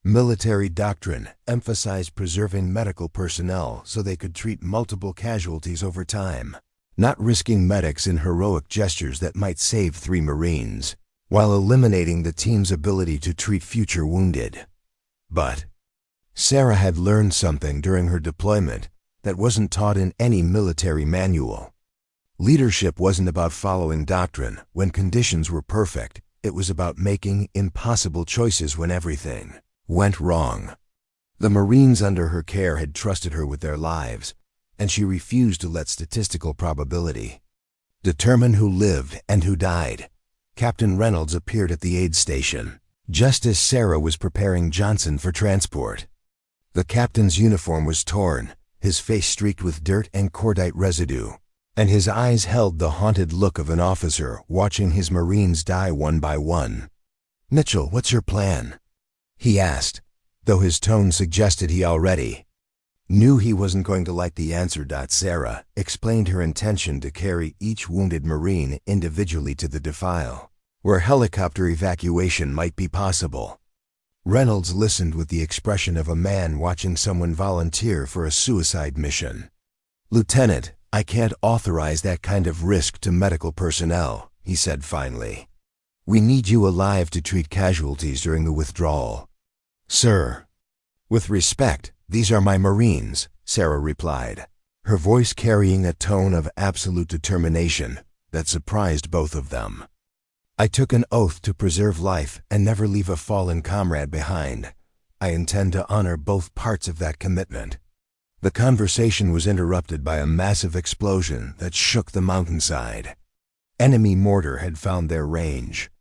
Military doctrine emphasized preserving medical personnel so they could treat multiple casualties over time, not risking medics in heroic gestures that might save 3 Marines, while eliminating the team's ability to treat future wounded. But Sarah had learned something during her deployment that wasn't taught in any military manual. Leadership wasn't about following doctrine when conditions were perfect. It was about making impossible choices when everything went wrong. The Marines under her care had trusted her with their lives, and she refused to let statistical probability determine who lived and who died. Captain Reynolds appeared at the aid station, just as Sarah was preparing Johnson for transport. The captain's uniform was torn, his face streaked with dirt and cordite residue, and his eyes held the haunted look of an officer watching his Marines die one by one. "Mitchell, what's your plan?" he asked, though his tone suggested he already knew he wasn't going to like the answer. Sarah explained her intention to carry each wounded Marine individually to the defile, where helicopter evacuation might be possible. Reynolds listened with the expression of a man watching someone volunteer for a suicide mission. "Lieutenant, I can't authorize that kind of risk to medical personnel," he said finally. "We need you alive to treat casualties during the withdrawal." "Sir, with respect, these are my Marines," Sarah replied, her voice carrying a tone of absolute determination that surprised both of them. "I took an oath to preserve life and never leave a fallen comrade behind. I intend to honor both parts of that commitment." The conversation was interrupted by a massive explosion that shook the mountainside. Enemy mortar had found their range,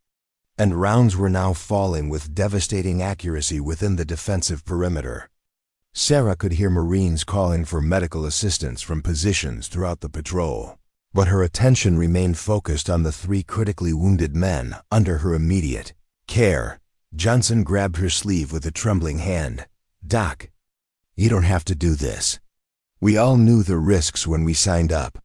and rounds were now falling with devastating accuracy within the defensive perimeter. Sarah could hear Marines calling for medical assistance from positions throughout the patrol, but her attention remained focused on the 3 critically wounded men under her immediate care. Johnson grabbed her sleeve with a trembling hand. "Doc, you don't have to do this. We all knew the risks when we signed up."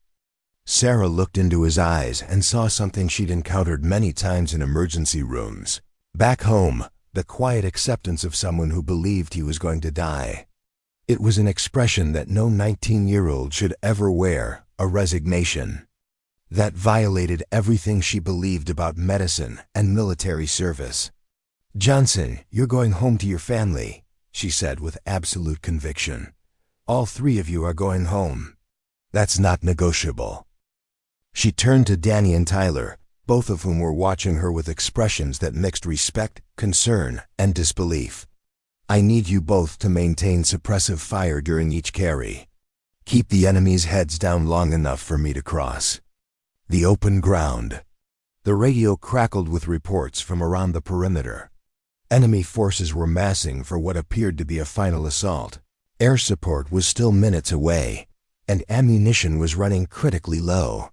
Sarah looked into his eyes and saw something she'd encountered many times in emergency rooms. Back home, the quiet acceptance of someone who believed he was going to die. It was an expression that no 19-year-old should ever wear, a resignation that violated everything she believed about medicine and military service. "Johnson, you're going home to your family," she said with absolute conviction. "All 3 of you are going home. That's not negotiable." She turned to Danny and Tyler, both of whom were watching her with expressions that mixed respect, concern, and disbelief. I need you both to maintain suppressive fire during each carry. Keep the enemy's heads down long enough for me to cross. The open ground. The radio crackled with reports from around the perimeter. Enemy forces were massing for what appeared to be a final assault. Air support was still minutes away, and ammunition was running critically low.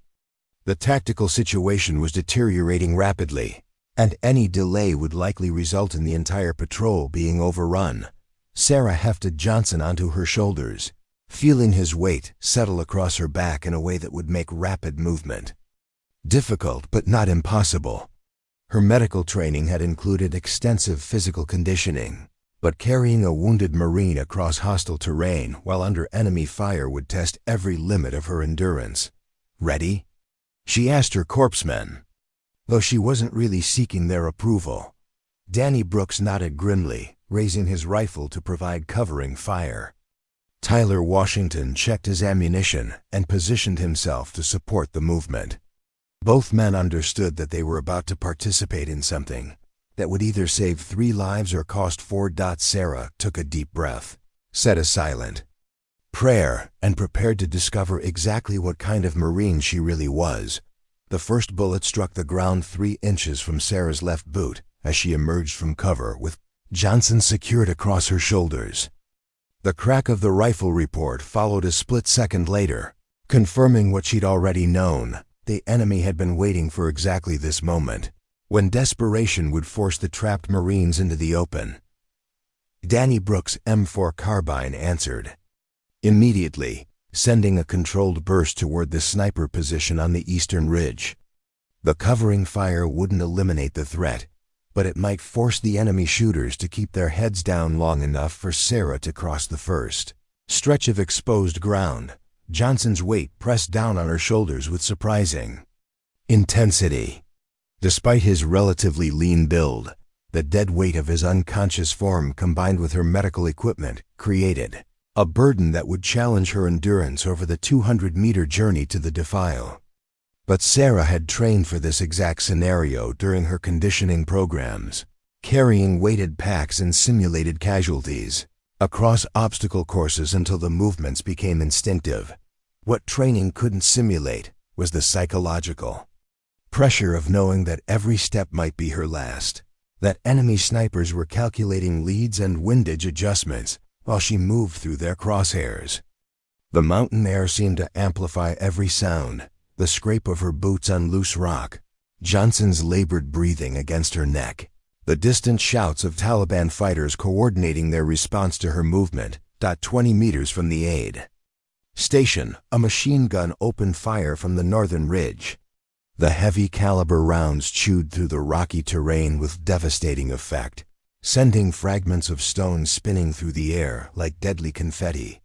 The tactical situation was deteriorating rapidly, and any delay would likely result in the entire patrol being overrun. Sarah hefted Johnson onto her shoulders, feeling his weight settle across her back in a way that would make rapid movement difficult but not impossible. Her medical training had included extensive physical conditioning, but carrying a wounded Marine across hostile terrain while under enemy fire would test every limit of her endurance. Ready? She asked her corpsmen, though she wasn't really seeking their approval. Danny Brooks nodded grimly, raising his rifle to provide covering fire. Tyler Washington checked his ammunition and positioned himself to support the movement. Both men understood that they were about to participate in something that would either save 3 lives or cost 4. Sarah took a deep breath, said a silent prayer, and prepared to discover exactly what kind of Marine she really was. The first bullet struck the ground 3 inches from Sarah's left boot as she emerged from cover with Johnson secured across her shoulders. The crack of the rifle report followed a split second later, confirming what she'd already known. The enemy had been waiting for exactly this moment, when desperation would force the trapped Marines into the open. Danny Brooks' M4 carbine answered immediately, sending a controlled burst toward the sniper position on the eastern ridge. The covering fire wouldn't eliminate the threat, but it might force the enemy shooters to keep their heads down long enough for Sarah to cross the first stretch of exposed ground. Johnson's weight pressed down on her shoulders with surprising intensity. Despite his relatively lean build, the dead weight of his unconscious form combined with her medical equipment created a burden that would challenge her endurance over the 200-meter journey to the defile. But Sarah had trained for this exact scenario during her conditioning programs, carrying weighted packs and simulated casualties across obstacle courses until the movements became instinctive. What training couldn't simulate was the psychological pressure of knowing that every step might be her last, that enemy snipers were calculating leads and windage adjustments while she moved through their crosshairs. The mountain air seemed to amplify every sound, the scrape of her boots on loose rock, Johnson's labored breathing against her neck, the distant shouts of Taliban fighters coordinating their response to her movement. 20 meters from the aid station, a machine gun opened fire from the northern ridge. The heavy caliber rounds chewed through the rocky terrain with devastating effect, sending fragments of stone spinning through the air like deadly confetti.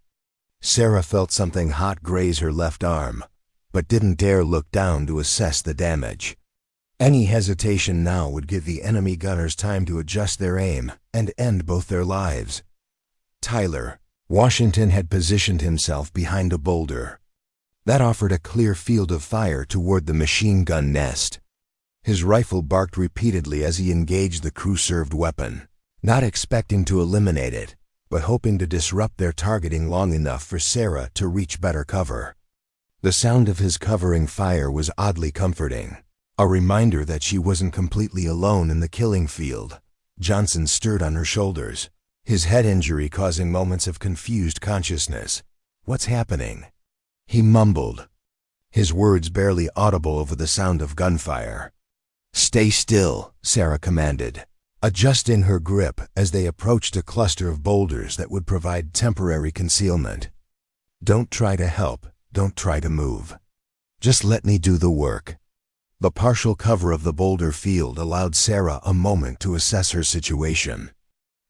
Sarah felt something hot graze her left arm, but didn't dare look down to assess the damage. Any hesitation now would give the enemy gunners time to adjust their aim and end both their lives. Tyler Washington had positioned himself behind a boulder. That offered a clear field of fire toward the machine gun nest. His rifle barked repeatedly as he engaged the crew-served weapon, not expecting to eliminate it, but hoping to disrupt their targeting long enough for Sarah to reach better cover. The sound of his covering fire was oddly comforting, a reminder that she wasn't completely alone in the killing field. Johnson stirred on her shoulders, his head injury causing moments of confused consciousness. "What's happening?" he mumbled, his words barely audible over the sound of gunfire. "Stay still," Sarah commanded, adjusting her grip as they approached a cluster of boulders that would provide temporary concealment. "Don't try to help, don't try to move. Just let me do the work." The partial cover of the boulder field allowed Sarah a moment to assess her situation.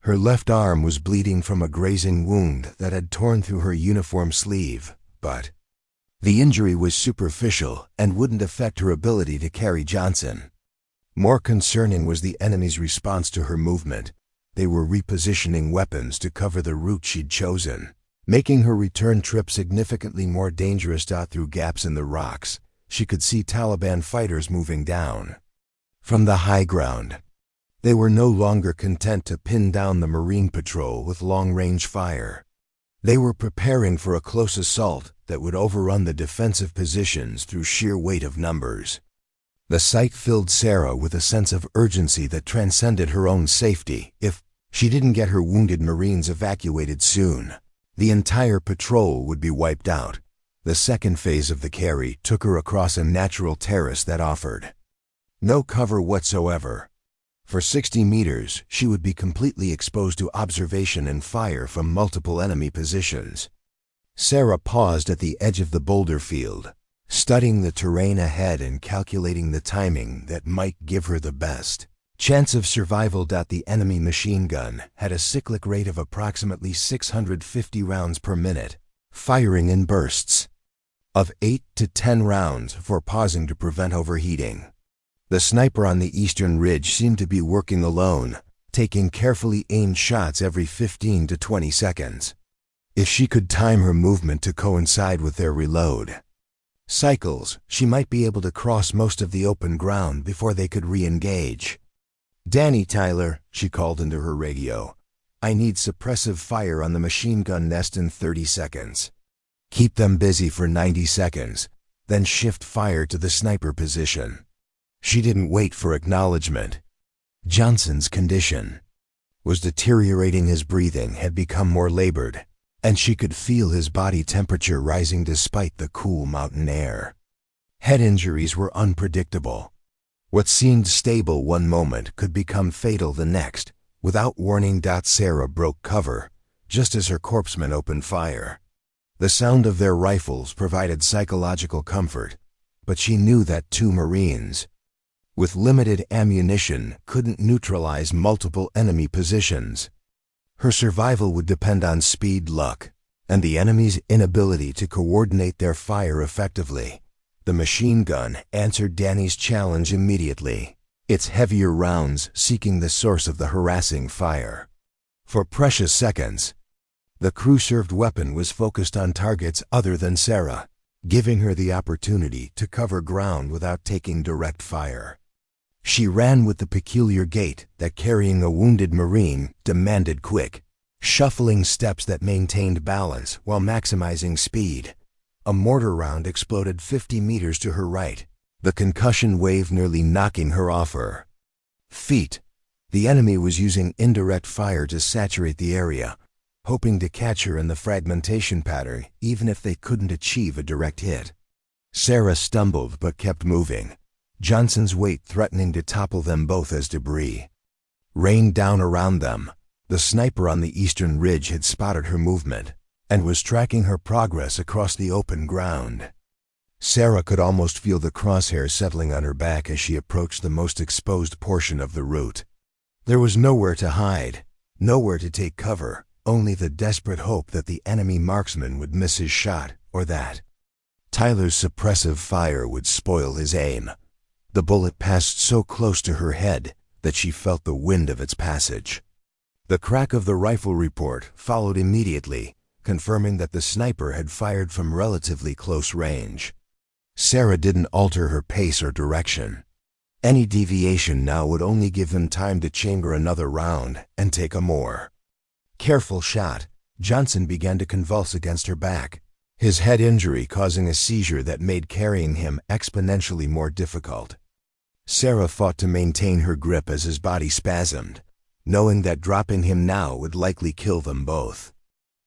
Her left arm was bleeding from a grazing wound that had torn through her uniform sleeve, but the injury was superficial and wouldn't affect her ability to carry Johnson. More concerning was the enemy's response to her movement. They were repositioning weapons to cover the route she'd chosen, making her return trip significantly more dangerous. Through gaps in the rocks, she could see Taliban fighters moving down from the high ground. They were no longer content to pin down the Marine Patrol with long-range fire. They were preparing for a close assault that would overrun the defensive positions through sheer weight of numbers. The sight filled Sarah with a sense of urgency that transcended her own safety. If she didn't get her wounded Marines evacuated soon, the entire patrol would be wiped out. The second phase of the carry took her across a natural terrace that offered no cover whatsoever. For 60 meters, she would be completely exposed to observation and fire from multiple enemy positions. Sarah paused at the edge of the boulder field, studying the terrain ahead and calculating the timing that might give her the best chance of survival. The enemy machine gun had a cyclic rate of approximately 650 rounds per minute, firing in bursts of 8 to 10 rounds before pausing to prevent overheating. The sniper on the eastern ridge seemed to be working alone, taking carefully aimed shots every 15 to 20 seconds. If she could time her movement to coincide with their reload cycles, she might be able to cross most of the open ground before they could re-engage. "Danny, Tyler," she called into her radio. "I need suppressive fire on the machine gun nest in 30 seconds. Keep them busy for 90 seconds, then shift fire to the sniper position." She didn't wait for acknowledgement. Johnson's condition was deteriorating. His breathing had become more labored, and she could feel his body temperature rising despite the cool mountain air. Head injuries were unpredictable. What seemed stable one moment could become fatal the next. Without warning, Sarah broke cover, just as her corpsmen opened fire. The sound of their rifles provided psychological comfort, but she knew that 2 Marines with limited ammunition couldn't neutralize multiple enemy positions. Her survival would depend on speed, luck, and the enemy's inability to coordinate their fire effectively. The machine gun answered Danny's challenge immediately, its heavier rounds seeking the source of the harassing fire. For precious seconds, the crew-served weapon was focused on targets other than Sarah, giving her the opportunity to cover ground without taking direct fire. She ran with the peculiar gait that carrying a wounded Marine demanded, quick, shuffling steps that maintained balance while maximizing speed. A mortar round exploded 50 meters to her right, the concussion wave nearly knocking her off her feet. The enemy was using indirect fire to saturate the area, hoping to catch her in the fragmentation pattern even if they couldn't achieve a direct hit. Sarah stumbled but kept moving, Johnson's weight threatening to topple them both as debris rained down around them. The sniper on the eastern ridge had spotted her movement and was tracking her progress across the open ground. Sarah could almost feel the crosshairs settling on her back as she approached the most exposed portion of the route. There was nowhere to hide, nowhere to take cover, only the desperate hope that the enemy marksman would miss his shot, or that Tyler's suppressive fire would spoil his aim. The bullet passed so close to her head that she felt the wind of its passage. The crack of the rifle report followed immediately, confirming that the sniper had fired from relatively close range. Sarah didn't alter her pace or direction. Any deviation now would only give them time to chamber another round and take a more careful shot. Johnson began to convulse against her back, his head injury causing a seizure that made carrying him exponentially more difficult. Sarah fought to maintain her grip as his body spasmed, knowing that dropping him now would likely kill them both.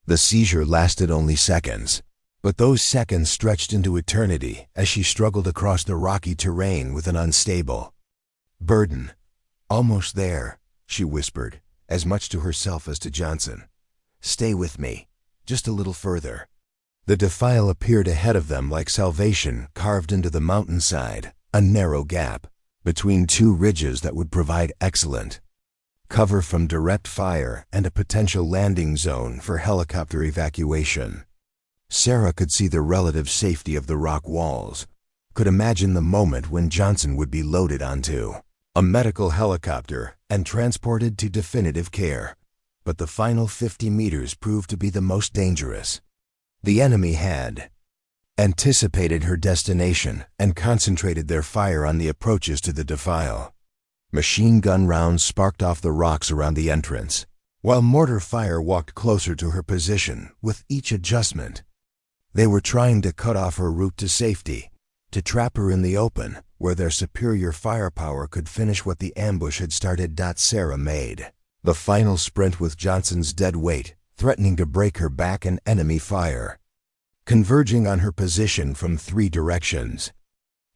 The seizure lasted only seconds, but those seconds stretched into eternity as she struggled across the rocky terrain with an unstable burden. "Almost there," she whispered, as much to herself as to Johnson. "Stay with me, just a little further." The defile appeared ahead of them like salvation carved into the mountainside, a narrow gap between 2 ridges that would provide excellent cover from direct fire and a potential landing zone for helicopter evacuation. Sarah could see the relative safety of the rock walls, could imagine the moment when Johnson would be loaded onto a medical helicopter and transported to definitive care. But the final 50 meters proved to be the most dangerous. The enemy had anticipated her destination and concentrated their fire on the approaches to the defile. Machine gun rounds sparked off the rocks around the entrance, while mortar fire walked closer to her position with each adjustment. They were trying to cut off her route to safety, to trap her in the open, where their superior firepower could finish what the ambush had started. Sarah made the final sprint with Johnson's dead weight threatening to break her back and enemy fire converging on her position from 3 directions.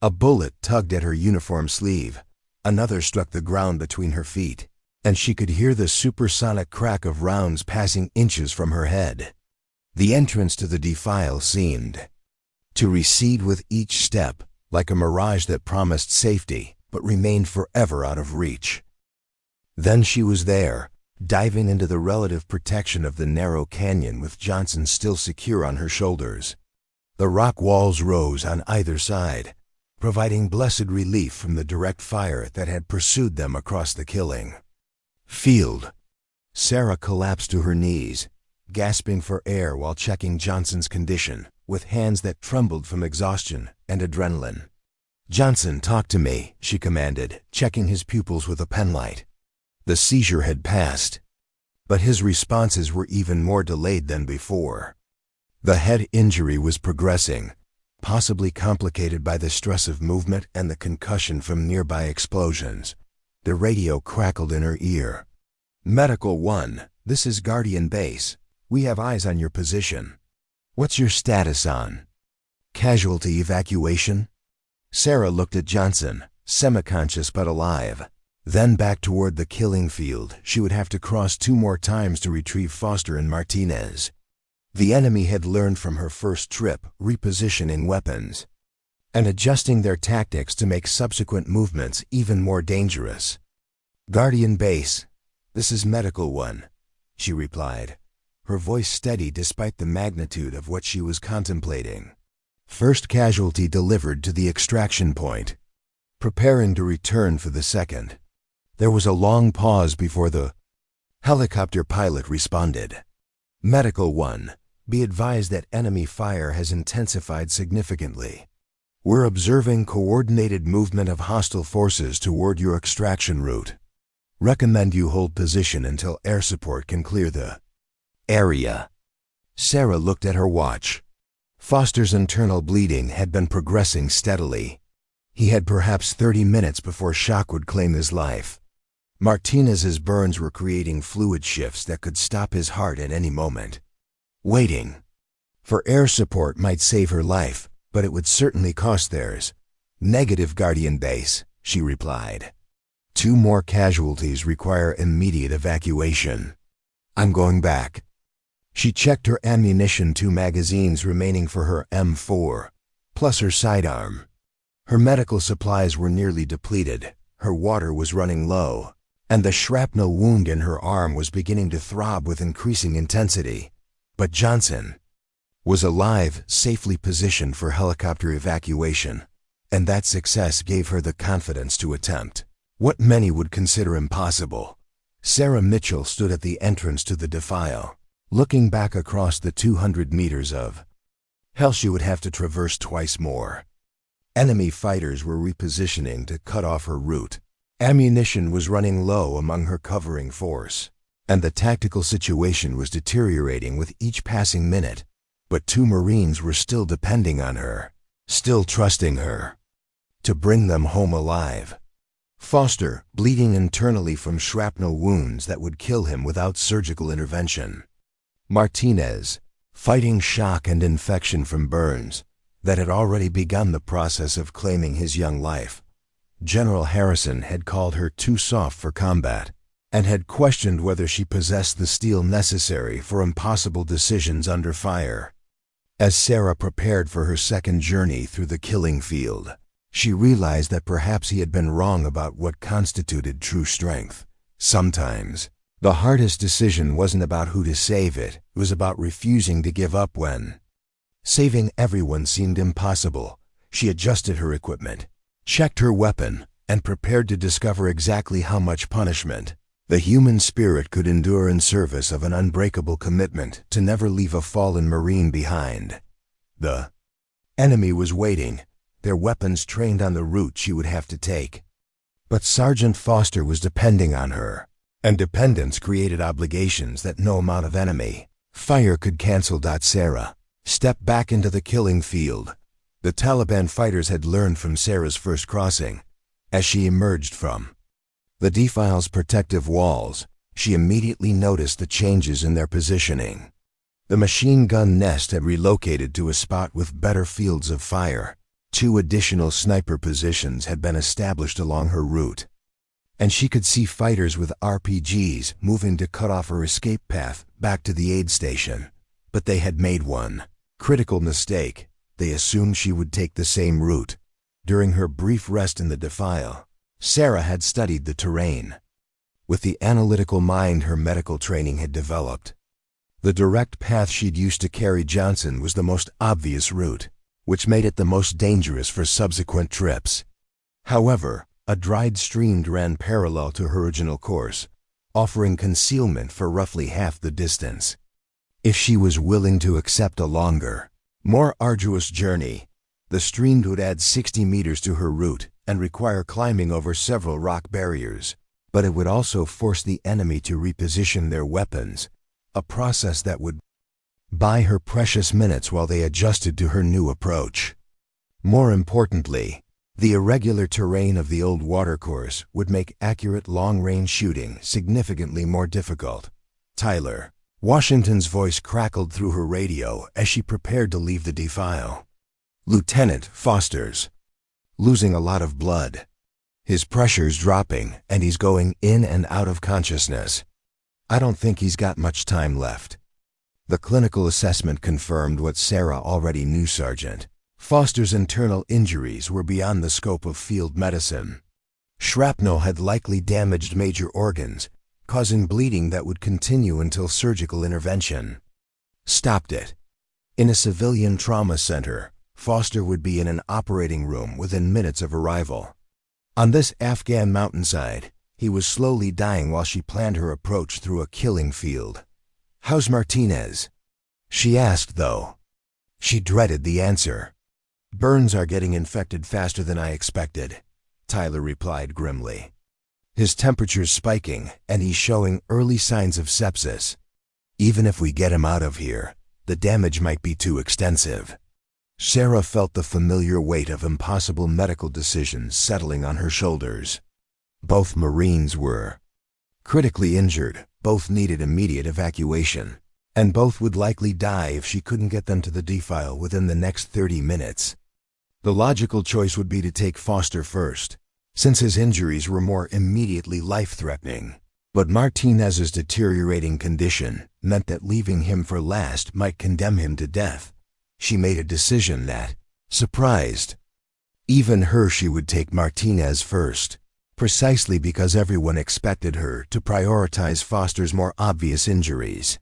A bullet tugged at her uniform sleeve, another struck the ground between her feet, and she could hear the supersonic crack of rounds passing inches from her head. The entrance to the defile seemed to recede with each step, like a mirage that promised safety but remained forever out of reach. Then she was there, diving into the relative protection of the narrow canyon with Johnson still secure on her shoulders. The rock walls rose on either side, providing blessed relief from the direct fire that had pursued them across the killing field. Sarah collapsed to her knees, gasping for air while checking Johnson's condition, with hands that trembled from exhaustion and adrenaline. "Johnson, talk to me," she commanded, checking his pupils with a penlight. The seizure had passed, but his responses were even more delayed than before. The head injury was progressing, possibly complicated by the stress of movement and the concussion from nearby explosions. The radio crackled in her ear. "Medical 1, this is Guardian Base. We have eyes on your position. What's your status on casualty evacuation?" Sarah looked at Johnson, semi-conscious but alive. Then back toward the killing field. She would have to cross 2 more times to retrieve Foster and Martinez. The enemy had learned from her first trip, repositioning weapons and adjusting their tactics to make subsequent movements even more dangerous. "Guardian Base, this is Medical 1, she replied, her voice steady despite the magnitude of what she was contemplating. "First casualty delivered to the extraction point. Preparing to return for the second." There was a long pause before the helicopter pilot responded. "Medical 1, be advised that enemy fire has intensified significantly. We're observing coordinated movement of hostile forces toward your extraction route. Recommend you hold position until air support can clear the area." Sarah looked at her watch. Foster's internal bleeding had been progressing steadily. He had perhaps 30 minutes before shock would claim his life. Martinez's burns were creating fluid shifts that could stop his heart at any moment. Waiting for air support might save her life, but it would certainly cost theirs. "Negative, Guardian Base," she replied. 2 more casualties require immediate evacuation. I'm going back." She checked her ammunition, 2 magazines remaining for her M4, plus her sidearm. Her medical supplies were nearly depleted, her water was running low, and the shrapnel wound in her arm was beginning to throb with increasing intensity. But Johnson was alive, safely positioned for helicopter evacuation, and that success gave her the confidence to attempt what many would consider impossible. Sarah Mitchell stood at the entrance to the defile, looking back across the 200 meters of hell she would have to traverse twice more. Enemy fighters were repositioning to cut off her route. Ammunition was running low among her covering force, and the tactical situation was deteriorating with each passing minute. But 2 Marines were still depending on her, still trusting her to bring them home alive. Foster, bleeding internally from shrapnel wounds that would kill him without surgical intervention. Martinez, fighting shock and infection from burns that had already begun the process of claiming his young life. General Harrison had called her too soft for combat, and had questioned whether she possessed the steel necessary for impossible decisions under fire. As Sarah prepared for her second journey through the killing field, she realized that perhaps he had been wrong about what constituted true strength. Sometimes, the hardest decision wasn't about who to save, it was about refusing to give up when saving everyone seemed impossible. She adjusted her equipment, checked her weapon, and prepared to discover exactly how much punishment the human spirit could endure in service of an unbreakable commitment to never leave a fallen Marine behind. The enemy was waiting, their weapons trained on the route she would have to take. But Sergeant Foster was depending on her, and dependence created obligations that no amount of enemy fire could cancel. Sarah stepped back into the killing field. The Taliban fighters had learned from Sarah's first crossing. As she emerged from the defile's protective walls, she immediately noticed the changes in their positioning. The machine gun nest had relocated to a spot with better fields of fire. 2 additional sniper positions had been established along her route, and she could see fighters with RPGs moving to cut off her escape path back to the aid station. But they had made one critical mistake. They assumed she would take the same route. During her brief rest in the defile, Sarah had studied the terrain. With the analytical mind her medical training had developed, the direct path she'd used to carry Johnson was the most obvious route, which made it the most dangerous for subsequent trips. However, a dried stream ran parallel to her original course, offering concealment for roughly half the distance. If she was willing to accept a longer, more arduous journey, the stream would add 60 meters to her route and require climbing over several rock barriers. But it would also force the enemy to reposition their weapons, a process that would buy her precious minutes while they adjusted to her new approach. More importantly, the irregular terrain of the old watercourse would make accurate long-range shooting significantly more difficult. "Tyler," Washington's voice crackled through her radio as she prepared to leave the defile. "Lieutenant Foster's losing a lot of blood. His pressure's dropping, and he's going in and out of consciousness. I don't think he's got much time left." The clinical assessment confirmed what Sarah already knew. Sergeant Foster's internal injuries were beyond the scope of field medicine. Shrapnel had likely damaged major organs, causing bleeding that would continue until surgical intervention stopped it. In a civilian trauma center, Foster would be in an operating room within minutes of arrival. On this Afghan mountainside, he was slowly dying while she planned her approach through a killing field. "How's Martinez?" she asked, though she dreaded the answer. "Burns are getting infected faster than I expected," Tyler replied grimly. "His temperature's spiking, and he's showing early signs of sepsis. Even if we get him out of here, the damage might be too extensive." Sarah felt the familiar weight of impossible medical decisions settling on her shoulders. Both Marines were critically injured, both needed immediate evacuation, and both would likely die if she couldn't get them to the defile within the next 30 minutes. The logical choice would be to take Foster first, since his injuries were more immediately life-threatening. But Martinez's deteriorating condition meant that leaving him for last might condemn him to death. She made a decision that surprised even her. She would take Martinez first, precisely because everyone expected her to prioritize Foster's more obvious injuries.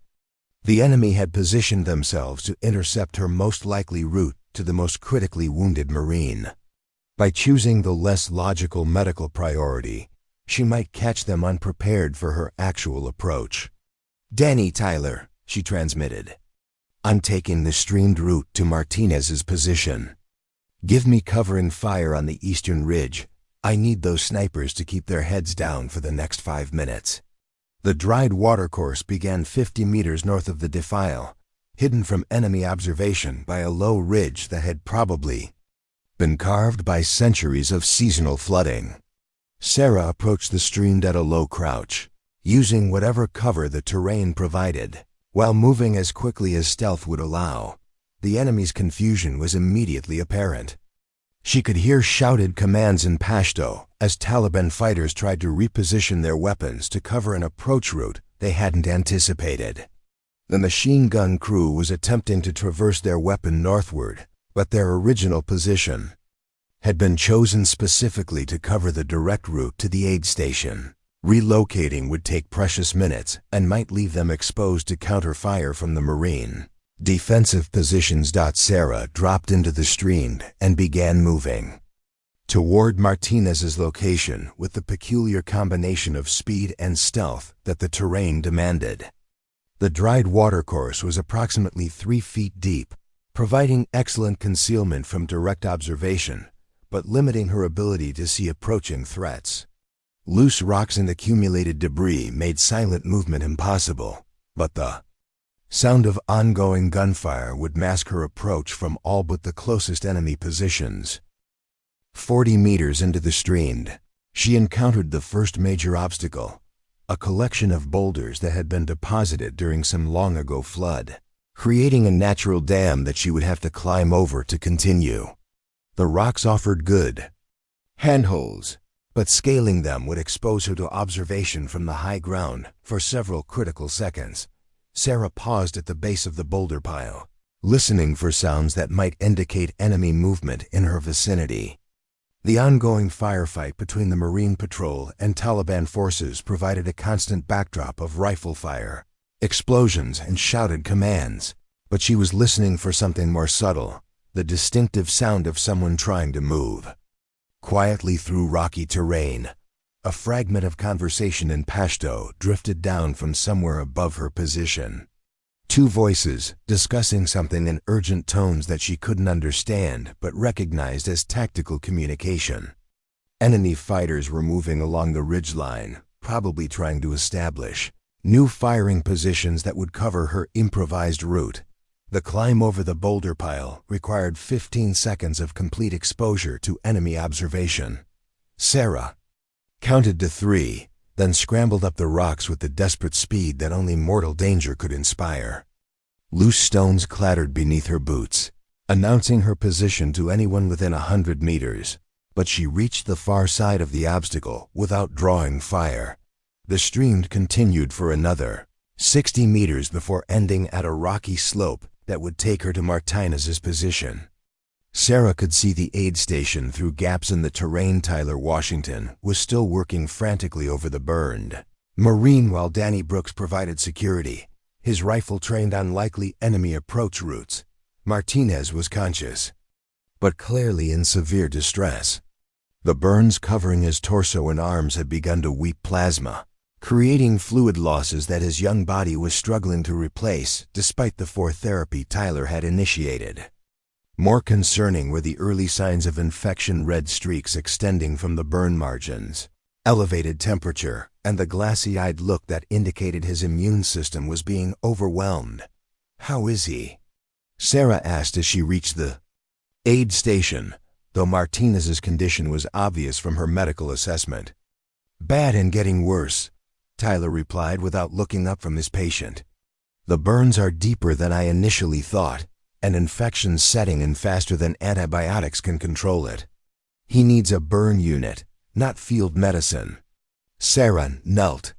The enemy had positioned themselves to intercept her most likely route to the most critically wounded Marine. By choosing the less logical medical priority, she might catch them unprepared for her actual approach. "Danny, Tyler," she transmitted. "I'm taking the streamed route to Martinez's position. Give me cover and fire on the eastern ridge. I need those snipers to keep their heads down for the next 5 minutes." The dried watercourse began 50 meters north of the defile, hidden from enemy observation by a low ridge that had probably been carved by centuries of seasonal flooding. Sarah approached the stream at a low crouch, using whatever cover the terrain provided. While moving as quickly as stealth would allow, the enemy's confusion was immediately apparent. She could hear shouted commands in Pashto as Taliban fighters tried to reposition their weapons to cover an approach route they hadn't anticipated. The machine gun crew was attempting to traverse their weapon northward, but their original position had been chosen specifically to cover the direct route to the aid station. Relocating would take precious minutes and might leave them exposed to counter-fire from the Marine defensive positions. Sarah dropped into the stream and began moving toward Martinez's location with the peculiar combination of speed and stealth that the terrain demanded. The dried watercourse was approximately 3 feet deep, providing excellent concealment from direct observation, but limiting her ability to see approaching threats. Loose rocks and accumulated debris made silent movement impossible, but the sound of ongoing gunfire would mask her approach from all but the closest enemy positions. 40 meters into the stream, she encountered the first major obstacle, a collection of boulders that had been deposited during some long-ago flood, creating a natural dam that she would have to climb over to continue. The rocks offered good handholds, but scaling them would expose her to observation from the high ground for several critical seconds. Sarah paused at the base of the boulder pile, listening for sounds that might indicate enemy movement in her vicinity. The ongoing firefight between the Marine Patrol and Taliban forces provided a constant backdrop of rifle fire, explosions, and shouted commands. But she was listening for something more subtle, the distinctive sound of someone trying to move. Quietly through rocky terrain, a fragment of conversation in Pashto drifted down from somewhere above her position. Two voices discussing something in urgent tones that she couldn't understand but recognized as tactical communication. Enemy fighters were moving along the ridgeline, probably trying to establish new firing positions that would cover her improvised route. The climb over the boulder pile required 15 seconds of complete exposure to enemy observation. Sarah counted to 3, then scrambled up the rocks with the desperate speed that only mortal danger could inspire. Loose stones clattered beneath her boots, announcing her position to anyone within 100 meters, but she reached the far side of the obstacle without drawing fire. The stream continued for another 60 meters before ending at a rocky slope that would take her to Martinez's position. Sarah could see the aid station through gaps in the terrain. Tyler Washington was still working frantically over the burned Marine while Danny Brooks provided security, his rifle trained on likely enemy approach routes. Martinez was conscious, but clearly in severe distress. The burns covering his torso and arms had begun to weep plasma, creating fluid losses that his young body was struggling to replace despite the 4 therapy Tyler had initiated. More concerning were the early signs of infection, red streaks extending from the burn margins, elevated temperature, and the glassy-eyed look that indicated his immune system was being overwhelmed. "How is he?" Sarah asked as she reached the aid station, though Martinez's condition was obvious from her medical assessment. "Bad and getting worse," Tyler replied without looking up from his patient. "The burns are deeper than I initially thought, and infection's setting in faster than antibiotics can control it. He needs a burn unit, not field medicine." Sarah knelt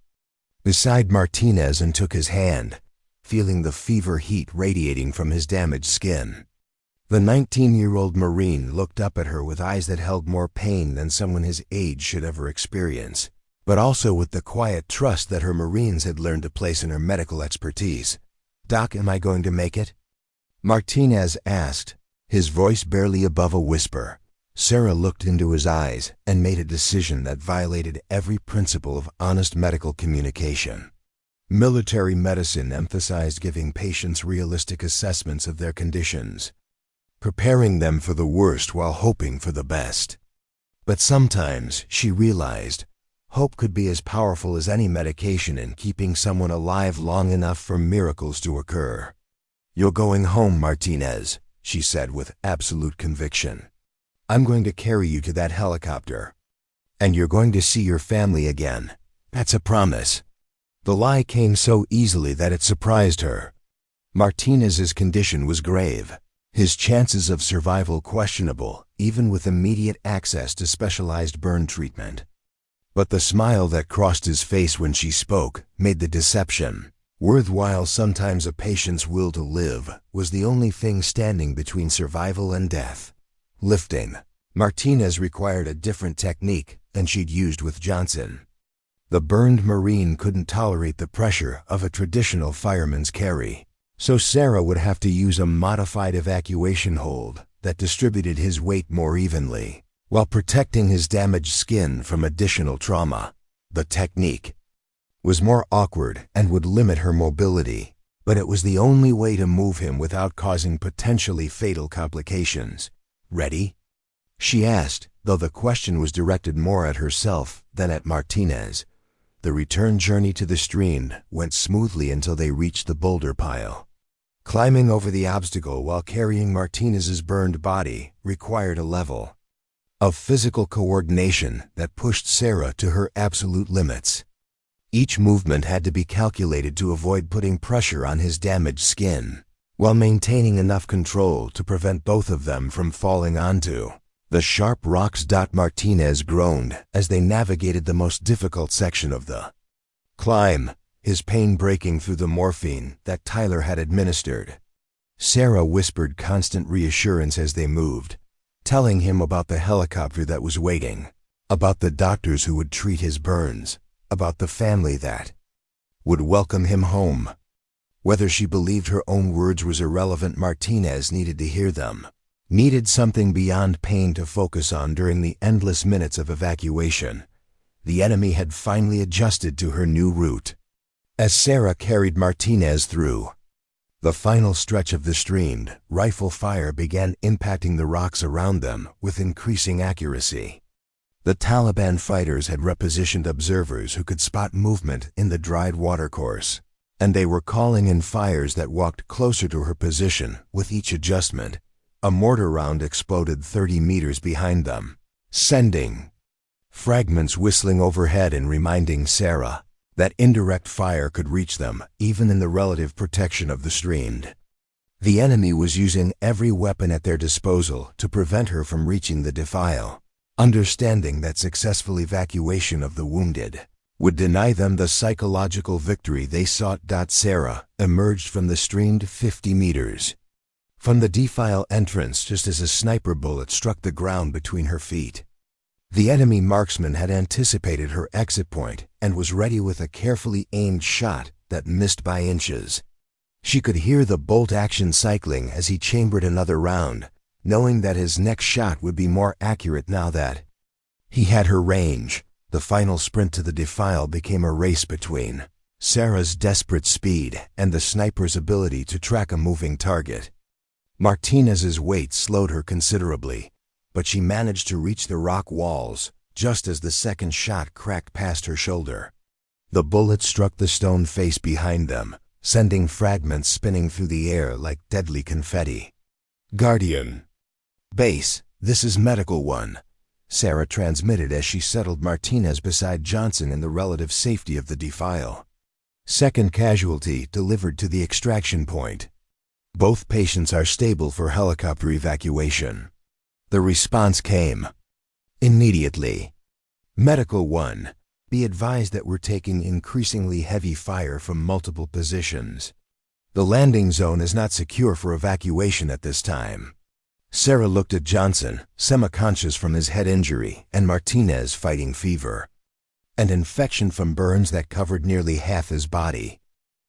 beside Martinez and took his hand, feeling the fever heat radiating from his damaged skin. The 19-year-old Marine looked up at her with eyes that held more pain than someone his age should ever experience, but also with the quiet trust that her Marines had learned to place in her medical expertise. "Doc, am I going to make it?" Martinez asked, his voice barely above a whisper. Sarah looked into his eyes and made a decision that violated every principle of honest medical communication. Military medicine emphasized giving patients realistic assessments of their conditions, preparing them for the worst while hoping for the best. But sometimes, she realized, hope could be as powerful as any medication in keeping someone alive long enough for miracles to occur. "You're going home, Martinez," she said with absolute conviction. "I'm going to carry you to that helicopter. And you're going to see your family again. That's a promise." The lie came so easily that it surprised her. Martinez's condition was grave, his chances of survival questionable, even with immediate access to specialized burn treatment. But the smile that crossed his face when she spoke made the deception worthwhile. Sometimes a patient's will to live was the only thing standing between survival and death. Lifting Martinez required a different technique than she'd used with Johnson. The burned Marine couldn't tolerate the pressure of a traditional fireman's carry, so Sarah would have to use a modified evacuation hold that distributed his weight more evenly, while protecting his damaged skin from additional trauma. The technique was more awkward and would limit her mobility, but it was the only way to move him without causing potentially fatal complications. "Ready?" she asked, though the question was directed more at herself than at Martinez. The return journey to the stream went smoothly until they reached the boulder pile. Climbing over the obstacle while carrying Martinez's burned body required a level of physical coordination that pushed Sarah to her absolute limits. Each movement had to be calculated to avoid putting pressure on his damaged skin, while maintaining enough control to prevent both of them from falling onto the sharp rocks. Martinez groaned as they navigated the most difficult section of the climb, his pain breaking through the morphine that Tyler had administered. Sarah whispered constant reassurance as they moved, telling him about the helicopter that was waiting, about the doctors who would treat his burns, about the family that would welcome him home. Whether she believed her own words was irrelevant, Martinez needed to hear them, needed something beyond pain to focus on during the endless minutes of evacuation. The enemy had finally adjusted to her new route. As Sarah carried Martinez through the final stretch of the stream, rifle fire began impacting the rocks around them with increasing accuracy. The Taliban fighters had repositioned observers who could spot movement in the dried watercourse, and they were calling in fires that walked closer to her position with each adjustment. A mortar round exploded 30 meters behind them, sending fragments whistling overhead and reminding Sarah that indirect fire could reach them even in the relative protection of the stream. The enemy was using every weapon at their disposal to prevent her from reaching the defile, understanding that successful evacuation of the wounded would deny them the psychological victory they sought. Sarah emerged from the stream 50 meters from the defile entrance just as a sniper bullet struck the ground between her feet. The enemy marksman had anticipated her exit point and was ready with a carefully aimed shot that missed by inches. She could hear the bolt action cycling as he chambered another round, knowing that his next shot would be more accurate now that he had her range. The final sprint to the defile became a race between Sarah's desperate speed and the sniper's ability to track a moving target. Martinez's weight slowed her considerably, but she managed to reach the rock walls just as the second shot cracked past her shoulder. The bullet struck the stone face behind them, sending fragments spinning through the air like deadly confetti. "Guardian Base, this is Medical One," Sarah transmitted as she settled Martinez beside Johnson in the relative safety of the defile. "Second casualty delivered to the extraction point. Both patients are stable for helicopter evacuation." The response came immediately. "Medical One, be advised that we're taking increasingly heavy fire from multiple positions. The landing zone is not secure for evacuation at this time." Sarah looked at Johnson, semi-conscious from his head injury, and Martinez fighting fever, an infection from burns that covered nearly half his body.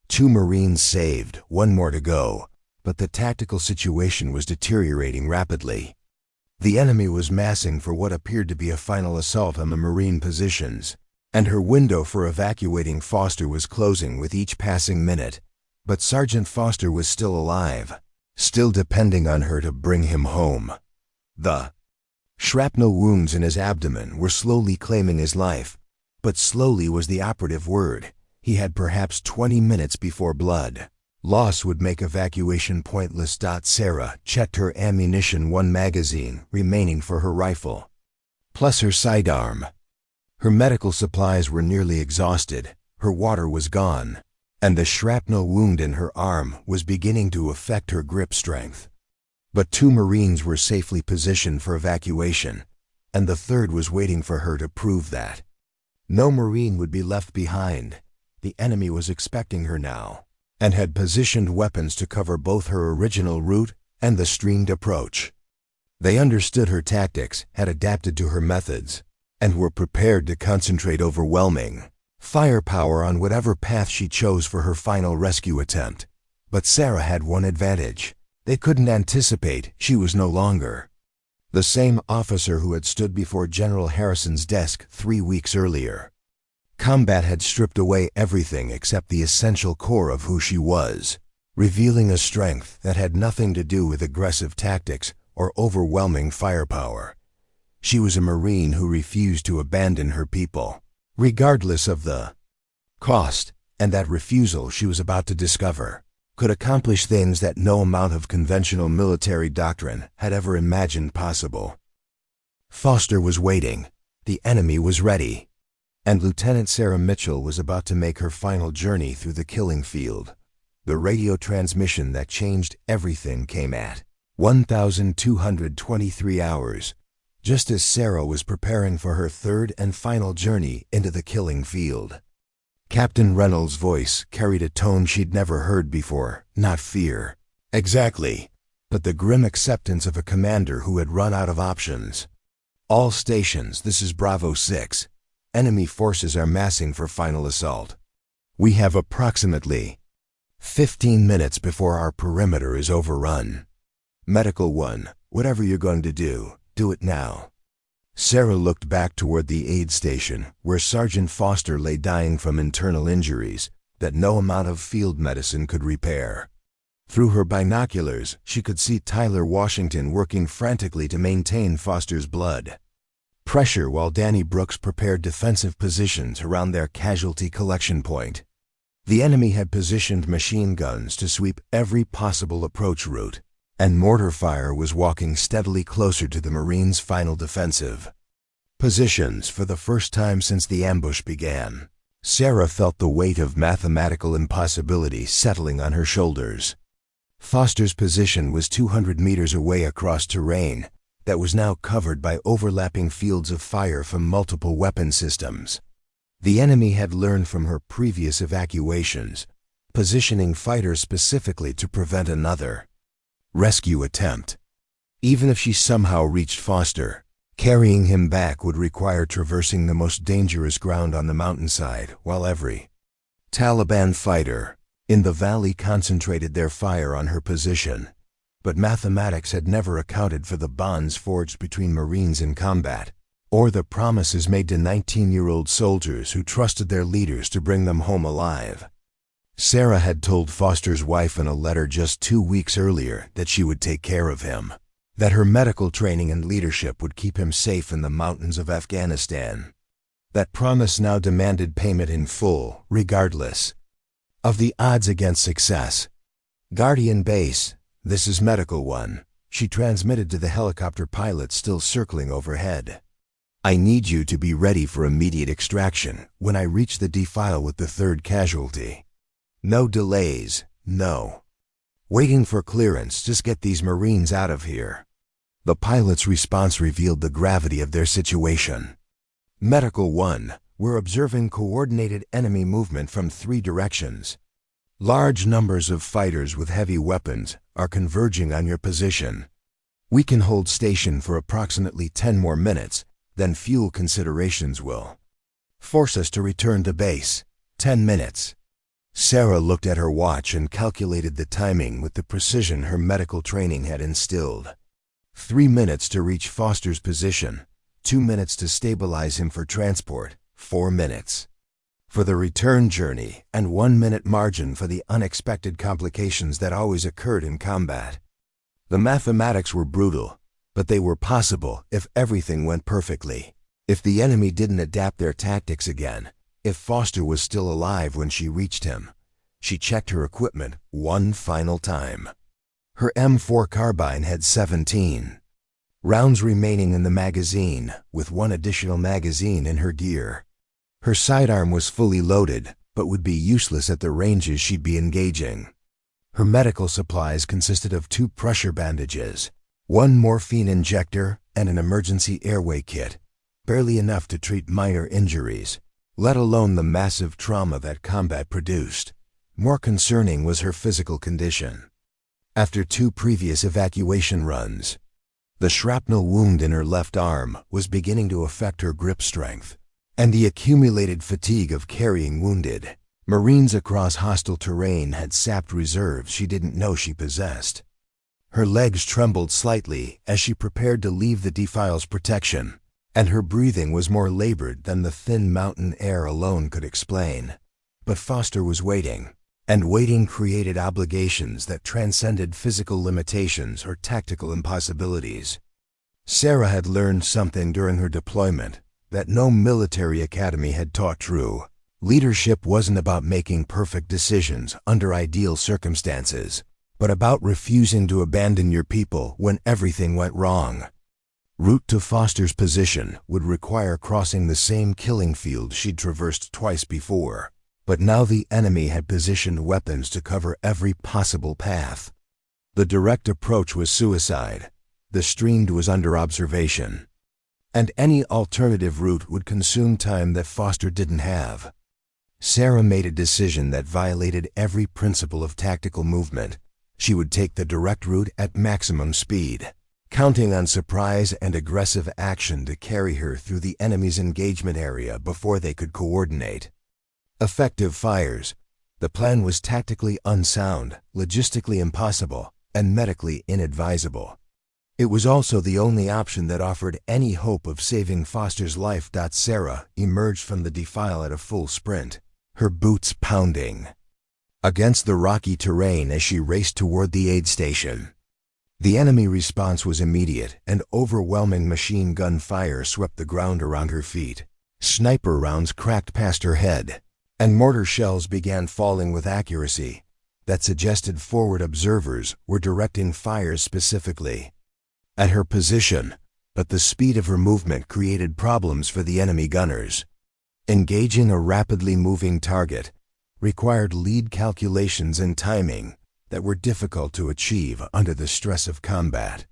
2 Marines saved, 1 more to go, but the tactical situation was deteriorating rapidly. The enemy was massing for what appeared to be a final assault on the Marine positions, and her window for evacuating Foster was closing with each passing minute. But Sergeant Foster was still alive, still depending on her to bring him home. The shrapnel wounds in his abdomen were slowly claiming his life, but slowly was the operative word. He had perhaps 20 minutes before blood loss would make evacuation pointless. Sarah checked her ammunition, 1 magazine remaining for her rifle, plus her sidearm. Her medical supplies were nearly exhausted, her water was gone, and the shrapnel wound in her arm was beginning to affect her grip strength. But 2 Marines were safely positioned for evacuation, and the third was waiting for her to prove that no Marine would be left behind. The enemy was expecting her now, and had positioned weapons to cover both her original route and the streamed approach. They understood her tactics, had adapted to her methods, and were prepared to concentrate overwhelming firepower on whatever path she chose for her final rescue attempt. But Sarah had one advantage. They couldn't anticipate she was no longer the same officer who had stood before General Harrison's desk 3 weeks earlier. Combat had stripped away everything except the essential core of who she was, revealing a strength that had nothing to do with aggressive tactics or overwhelming firepower. She was a Marine who refused to abandon her people, regardless of the cost, and that refusal, she was about to discover, could accomplish things that no amount of conventional military doctrine had ever imagined possible. Foster was waiting. The enemy was ready. And Lieutenant Sarah Mitchell was about to make her final journey through the killing field. The radio transmission that changed everything came at 1,223 hours, just as Sarah was preparing for her third and final journey into the killing field. Captain Reynolds' voice carried a tone she'd never heard before, not fear, exactly, but the grim acceptance of a commander who had run out of options. All stations, this is Bravo 6. Enemy forces are massing for final assault. We have approximately 15 minutes before our perimeter is overrun. Medical 1, whatever you're going to do it now. Sarah looked back toward the aid station, where Sergeant Foster lay dying from internal injuries that no amount of field medicine could repair. Through her binoculars, she could see Tyler Washington working frantically to maintain Foster's blood pressure while Danny Brooks prepared defensive positions around their casualty collection point. The enemy had positioned machine guns to sweep every possible approach route, and mortar fire was walking steadily closer to the Marines' final defensive positions. For the first time since the ambush began, Sarah felt the weight of mathematical impossibility settling on her shoulders. Foster's position was 200 meters away across terrain that was now covered by overlapping fields of fire from multiple weapon systems. The enemy had learned from her previous evacuations, positioning fighters specifically to prevent another rescue attempt. Even if she somehow reached Foster, carrying him back would require traversing the most dangerous ground on the mountainside, while every Taliban fighter in the valley concentrated their fire on her position. But mathematics had never accounted for the bonds forged between Marines in combat, or the promises made to 19-year-old soldiers who trusted their leaders to bring them home alive. Sarah had told Foster's wife in a letter just 2 weeks earlier that she would take care of him, that her medical training and leadership would keep him safe in the mountains of Afghanistan. That promise now demanded payment in full, regardless of the odds against success. Guardian Base, this is Medical 1, she transmitted to the helicopter pilot still circling overhead. I need you to be ready for immediate extraction when I reach the defile with the third casualty. No delays, no waiting for clearance, just get these Marines out of here. The pilot's response revealed the gravity of their situation. Medical 1, we're observing coordinated enemy movement from 3 directions. Large numbers of fighters with heavy weapons are converging on your position. We can hold station for approximately 10 more minutes, then fuel considerations will force us to return to base. 10 minutes. Sarah looked at her watch and calculated the timing with the precision her medical training had instilled. 3 minutes to reach Foster's position, 2 minutes to stabilize him for transport, 4 minutes for the return journey, and 1 minute margin for the unexpected complications that always occurred in combat. The mathematics were brutal, but they were possible if everything went perfectly. If the enemy didn't adapt their tactics again, if Foster was still alive when she reached him. She checked her equipment one final time. Her M4 carbine had 17 rounds remaining in the magazine, with 1 additional magazine in her gear. Her sidearm was fully loaded, but would be useless at the ranges she'd be engaging. Her medical supplies consisted of 2 pressure bandages, 1 morphine injector, and an emergency airway kit, barely enough to treat minor injuries, let alone the massive trauma that combat produced. More concerning was her physical condition. After 2 previous evacuation runs, the shrapnel wound in her left arm was beginning to affect her grip strength, and the accumulated fatigue of carrying wounded Marines across hostile terrain had sapped reserves she didn't know she possessed. Her legs trembled slightly as she prepared to leave the defile's protection, and her breathing was more labored than the thin mountain air alone could explain. But Foster was waiting, and waiting created obligations that transcended physical limitations or tactical impossibilities. Sarah had learned something during her deployment that no military academy had taught true. Leadership wasn't about making perfect decisions under ideal circumstances, but about refusing to abandon your people when everything went wrong. Route to Foster's position would require crossing the same killing field she'd traversed twice before, but now the enemy had positioned weapons to cover every possible path. The direct approach was suicide, the stream was under observation, and any alternative route would consume time that Foster didn't have. Sarah made a decision that violated every principle of tactical movement. She would take the direct route at maximum speed, counting on surprise and aggressive action to carry her through the enemy's engagement area before they could coordinate. Effective fires. The plan was tactically unsound, logistically impossible, and medically inadvisable. It was also the only option that offered any hope of saving Foster's life. Sarah emerged from the defile at a full sprint, her boots pounding against the rocky terrain as she raced toward the aid station. The enemy response was immediate, and overwhelming machine gun fire swept the ground around her feet. Sniper rounds cracked past her head, and mortar shells began falling with accuracy that suggested forward observers were directing fires specifically at her position, but the speed of her movement created problems for the enemy gunners. Engaging a rapidly moving target required lead calculations and timing that were difficult to achieve under the stress of combat.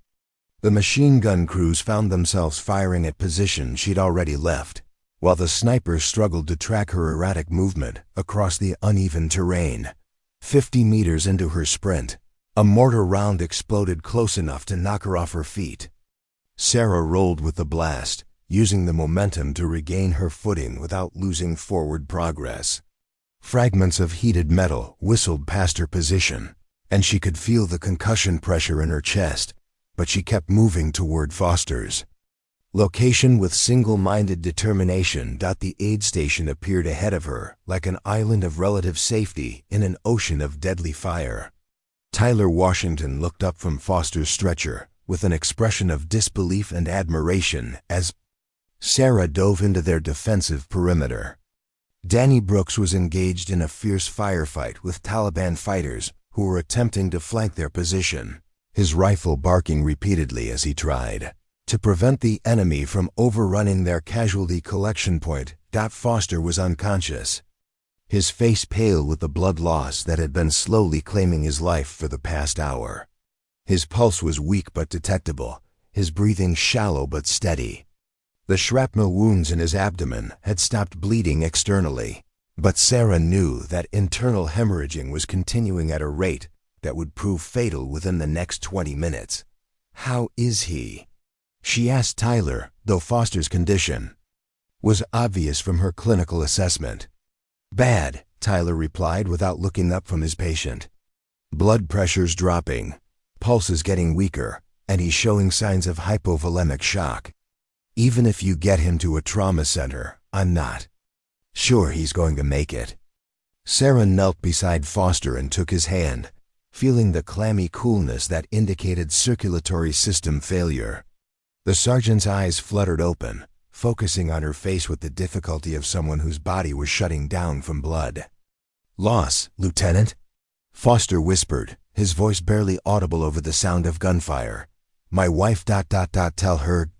The machine gun crews found themselves firing at positions she'd already left, while the snipers struggled to track her erratic movement across the uneven terrain. 50 meters into her sprint, a mortar round exploded close enough to knock her off her feet. Sarah rolled with the blast, using the momentum to regain her footing without losing forward progress. Fragments of heated metal whistled past her position, and she could feel the concussion pressure in her chest, but she kept moving toward Foster's location with single-minded determination. The aid station appeared ahead of her like an island of relative safety in an ocean of deadly fire. Tyler Washington looked up from Foster's stretcher with an expression of disbelief and admiration as Sarah dove into their defensive perimeter. Danny Brooks was engaged in a fierce firefight with Taliban fighters who were attempting to flank their position, his rifle barking repeatedly as he tried to prevent the enemy from overrunning their casualty collection point. Foster was unconscious, his face pale with the blood loss that had been slowly claiming his life for the past hour. His pulse was weak but detectable, his breathing shallow but steady. The shrapnel wounds in his abdomen had stopped bleeding externally, but Sarah knew that internal hemorrhaging was continuing at a rate that would prove fatal within the next 20 minutes. "How is he?" she asked Tyler, though Foster's condition was obvious from her clinical assessment. "Bad," Tyler replied without looking up from his patient. "Blood pressure's dropping, pulse is getting weaker, and he's showing signs of hypovolemic shock. Even if you get him to a trauma center, I'm not sure he's going to make it." Sarah knelt beside Foster and took his hand, feeling the clammy coolness that indicated circulatory system failure. The sergeant's eyes fluttered open, focusing on her face with the difficulty of someone whose body was shutting down from blood. "Loss, Lieutenant," Foster whispered, his voice barely audible over the sound of gunfire. "My wife... tell her...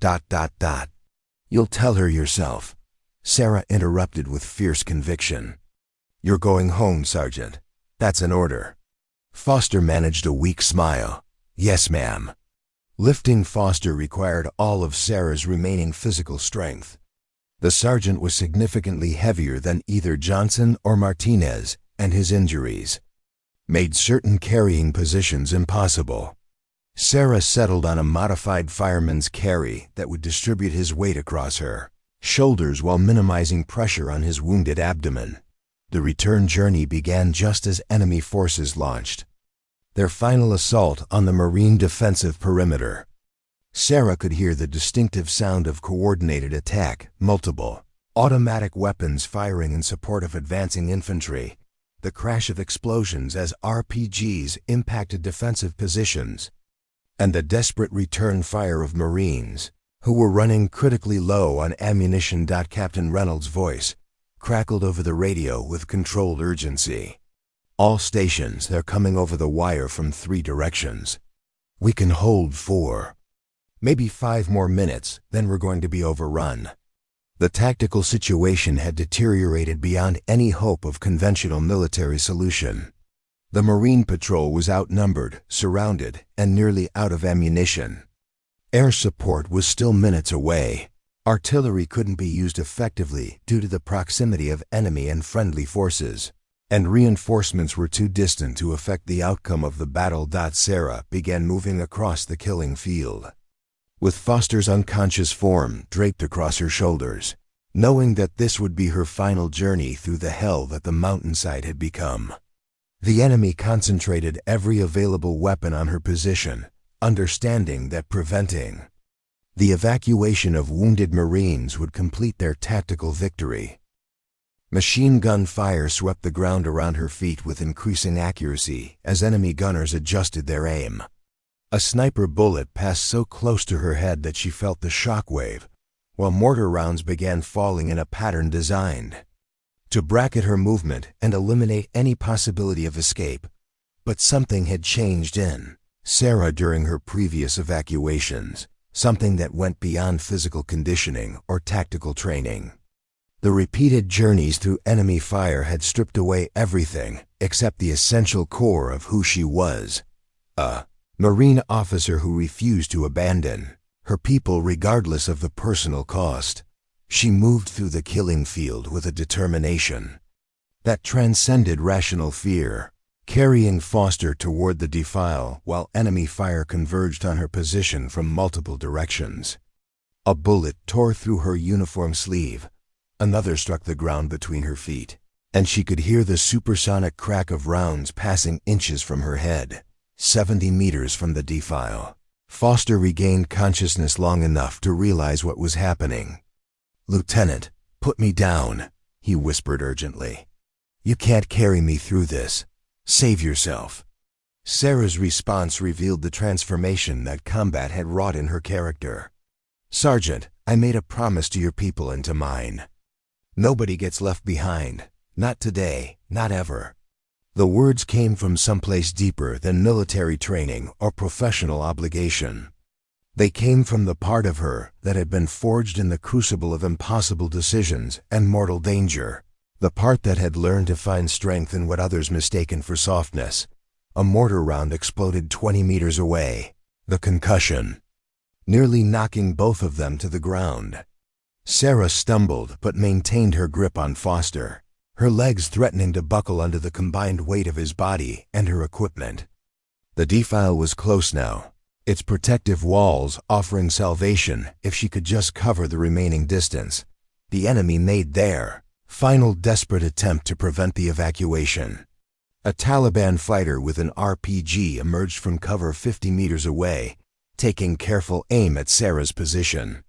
You'll tell her yourself," Sarah interrupted with fierce conviction. "You're going home, Sergeant. That's an order." Foster managed a weak smile. "Yes, ma'am." Lifting Foster required all of Sarah's remaining physical strength. The sergeant was significantly heavier than either Johnson or Martinez, and his injuries made certain carrying positions impossible. Sarah settled on a modified fireman's carry that would distribute his weight across her shoulders while minimizing pressure on his wounded abdomen. The return journey began just as enemy forces launched their final assault on the Marine defensive perimeter. Sarah could hear the distinctive sound of coordinated attack, multiple automatic weapons firing in support of advancing infantry, the crash of explosions as RPGs impacted defensive positions, and the desperate return fire of Marines, who were running critically low on ammunition. Captain Reynolds' voice crackled over the radio with controlled urgency. "All stations, they're coming over the wire from 3 directions. We can hold 4, maybe 5 more minutes, then we're going to be overrun." The tactical situation had deteriorated beyond any hope of conventional military solution. The Marine patrol was outnumbered, surrounded, and nearly out of ammunition. Air support was still minutes away. Artillery couldn't be used effectively due to the proximity of enemy and friendly forces, and reinforcements were too distant to affect the outcome of the battle. Sarah began moving across the killing field, with Foster's unconscious form draped across her shoulders, knowing that this would be her final journey through the hell that the mountainside had become. The enemy concentrated every available weapon on her position, understanding that preventing the evacuation of wounded Marines would complete their tactical victory. Machine gun fire swept the ground around her feet with increasing accuracy as enemy gunners adjusted their aim. A sniper bullet passed so close to her head that she felt the shockwave, while mortar rounds began falling in a pattern designed to bracket her movement and eliminate any possibility of escape. But something had changed in Sarah during her previous evacuations, something that went beyond physical conditioning or tactical training. The repeated journeys through enemy fire had stripped away everything except the essential core of who she was, a Marine officer who refused to abandon her people regardless of the personal cost. She moved through the killing field with a determination that transcended rational fear, carrying Foster toward the defile while enemy fire converged on her position from multiple directions. A bullet tore through her uniform sleeve, another struck the ground between her feet, and she could hear the supersonic crack of rounds passing inches from her head, 70 meters from the defile. Foster regained consciousness long enough to realize what was happening. "Lieutenant, put me down," he whispered urgently. "You can't carry me through this. Save yourself." Sarah's response revealed the transformation that combat had wrought in her character. "Sergeant, I made a promise to your people and to mine. Nobody gets left behind. Not today, not ever." The words came from someplace deeper than military training or professional obligation. They came from the part of her that had been forged in the crucible of impossible decisions and mortal danger, the part that had learned to find strength in what others mistaken for softness. A mortar round exploded 20 meters away, the concussion nearly knocking both of them to the ground. Sarah stumbled but maintained her grip on Foster, her legs threatening to buckle under the combined weight of his body and her equipment. The defile was close now, its protective walls offering salvation if she could just cover the remaining distance. The enemy made their final desperate attempt to prevent the evacuation. A Taliban fighter with an RPG emerged from cover 50 meters away, taking careful aim at Sarah's position.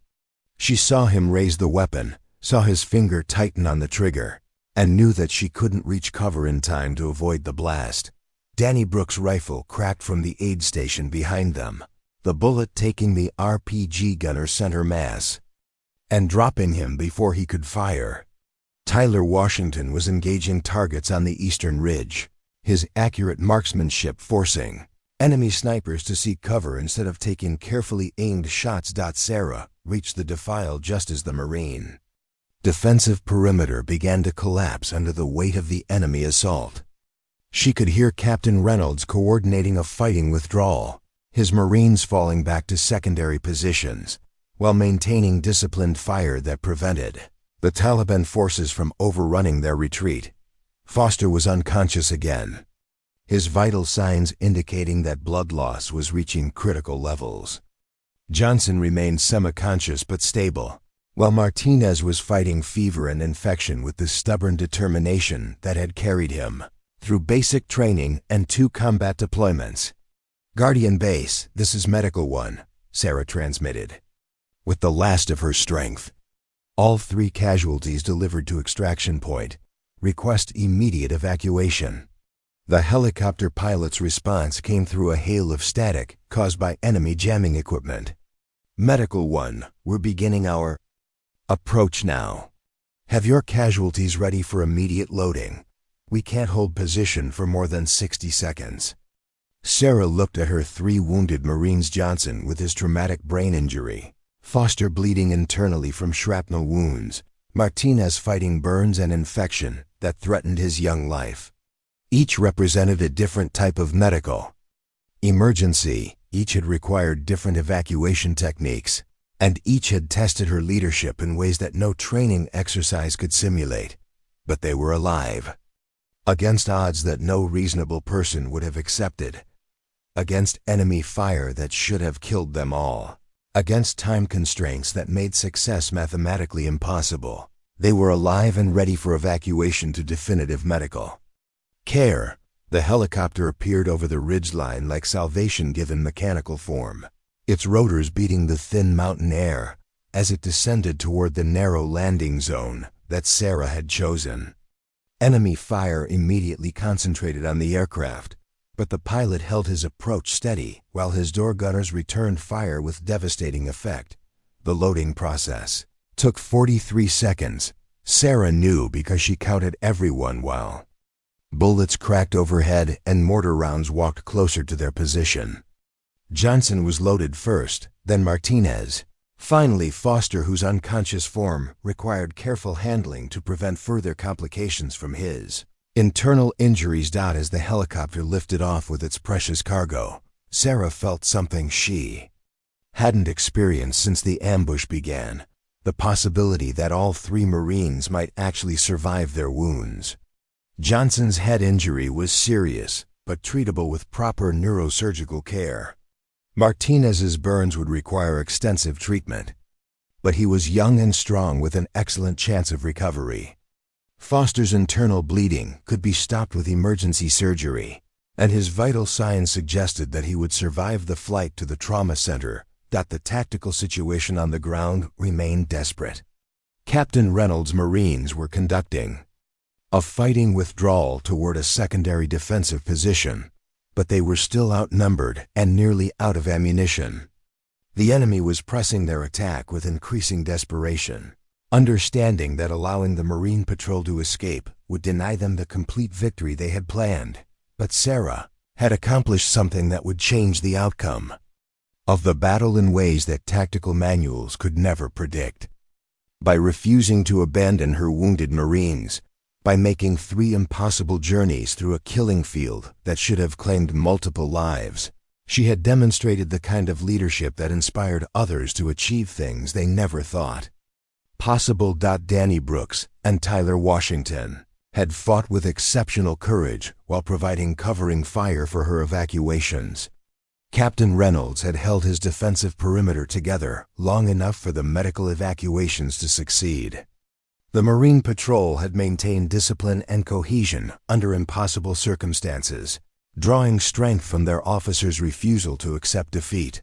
She saw him raise the weapon, saw his finger tighten on the trigger, and knew that she couldn't reach cover in time to avoid the blast. Danny Brooks' rifle cracked from the aid station behind them, the bullet taking the RPG gunner's center mass and dropping him before he could fire. Tyler Washington was engaging targets on the eastern ridge, his accurate marksmanship forcing enemy snipers to seek cover instead of taking carefully aimed shots. Sarah reached the defile just as the Marine defensive perimeter began to collapse under the weight of the enemy assault. She could hear Captain Reynolds coordinating a fighting withdrawal, his Marines falling back to secondary positions, while maintaining disciplined fire that prevented the Taliban forces from overrunning their retreat. Foster was unconscious again, his vital signs indicating that blood loss was reaching critical levels. Johnson remained semi-conscious but stable, while Martinez was fighting fever and infection with the stubborn determination that had carried him through basic training and 2 combat deployments. "Guardian Base, this is Medical 1, Sarah transmitted, with the last of her strength. All 3 casualties delivered to extraction point. Request immediate evacuation." The helicopter pilot's response came through a hail of static caused by enemy jamming equipment. Medical 1, we're beginning our approach now. Have your casualties ready for immediate loading. We can't hold position for more than 60 seconds. Sarah looked at her 3 wounded Marines: Johnson with his traumatic brain injury, Foster bleeding internally from shrapnel wounds, Martinez fighting burns and infection that threatened his young life. Each represented a different type of medical emergency, each had required different evacuation techniques, and each had tested her leadership in ways that no training exercise could simulate. But they were alive. Against odds that no reasonable person would have accepted. Against enemy fire that should have killed them all. Against time constraints that made success mathematically impossible. They were alive and ready for evacuation to definitive medical care. The helicopter appeared over the ridgeline like salvation given mechanical form, its rotors beating the thin mountain air as it descended toward the narrow landing zone that Sarah had chosen. Enemy fire immediately concentrated on the aircraft, but the pilot held his approach steady while his door gunners returned fire with devastating effect. The loading process took 43 seconds. Sarah knew because she counted everyone while bullets cracked overhead and mortar rounds walked closer to their position. Johnson was loaded first, then Martinez. Finally, Foster, whose unconscious form required careful handling to prevent further complications from his internal injuries. As the helicopter lifted off with its precious cargo, Sarah felt something she hadn't experienced since the ambush began, the possibility that all 3 Marines might actually survive their wounds. Johnson's head injury was serious, but treatable with proper neurosurgical care. Martinez's burns would require extensive treatment, but he was young and strong with an excellent chance of recovery. Foster's internal bleeding could be stopped with emergency surgery, and his vital signs suggested that he would survive the flight to the trauma center. The tactical situation on the ground remained desperate. Captain Reynolds' Marines were conducting a fighting withdrawal toward a secondary defensive position, but they were still outnumbered and nearly out of ammunition. The enemy was pressing their attack with increasing desperation, understanding that allowing the Marine patrol to escape would deny them the complete victory they had planned. But Sarah had accomplished something that would change the outcome of the battle in ways that tactical manuals could never predict. By refusing to abandon her wounded Marines, by making 3 impossible journeys through a killing field that should have claimed multiple lives, she had demonstrated the kind of leadership that inspired others to achieve things they never thought possible. Danny Brooks and Tyler Washington had fought with exceptional courage while providing covering fire for her evacuations. Captain Reynolds had held his defensive perimeter together long enough for the medical evacuations to succeed. The Marine Patrol had maintained discipline and cohesion under impossible circumstances, drawing strength from their officers' refusal to accept defeat.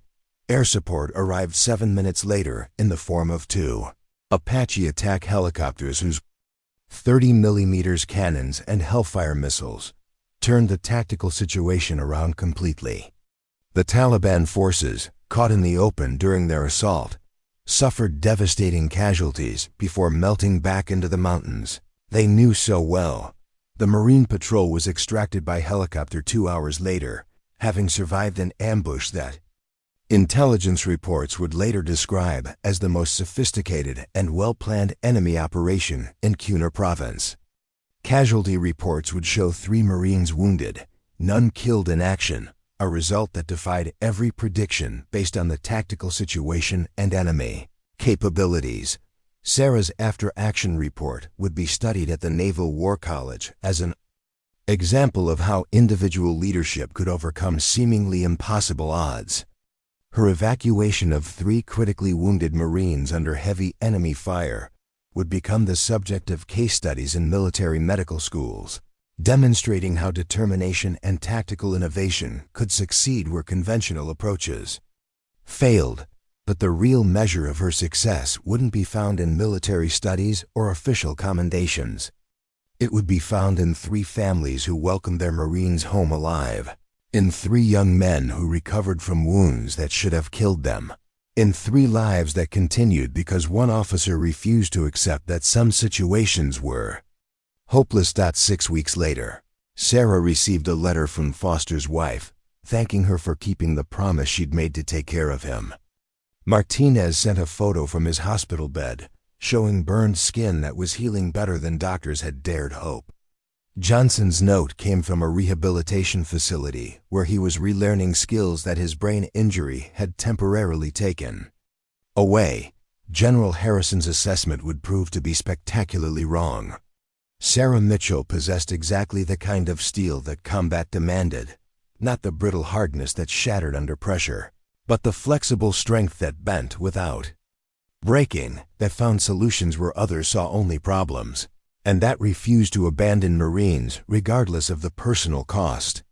Air support arrived 7 minutes later in the form of 2 Apache attack helicopters whose 30mm cannons and Hellfire missiles turned the tactical situation around completely. The Taliban forces, caught in the open during their assault, suffered devastating casualties before melting back into the mountains they knew so well. The Marine Patrol was extracted by helicopter 2 hours later, having survived an ambush that intelligence reports would later describe as the most sophisticated and well-planned enemy operation in Kunar province. Casualty reports would show 3 Marines wounded, none killed in action, a result that defied every prediction based on the tactical situation and enemy capabilities. Sarah's after-action report would be studied at the Naval War College as an example of how individual leadership could overcome seemingly impossible odds. Her evacuation of 3 critically wounded Marines under heavy enemy fire would become the subject of case studies in military medical schools, demonstrating how determination and tactical innovation could succeed where conventional approaches failed. But the real measure of her success wouldn't be found in military studies or official commendations. It would be found in 3 families who welcomed their Marines home alive, in 3 young men who recovered from wounds that should have killed them, in 3 lives that continued because one officer refused to accept that some situations were hopeless. 6 weeks later, Sarah received a letter from Foster's wife, thanking her for keeping the promise she'd made to take care of him. Martinez sent a photo from his hospital bed, showing burned skin that was healing better than doctors had dared hope. Johnson's note came from a rehabilitation facility where he was relearning skills that his brain injury had temporarily taken away. General Harrison's assessment would prove to be spectacularly wrong. Sarah Mitchell possessed exactly the kind of steel that combat demanded, not the brittle hardness that shattered under pressure, but the flexible strength that bent without breaking, that found solutions where others saw only problems, and that refused to abandon Marines regardless of the personal cost.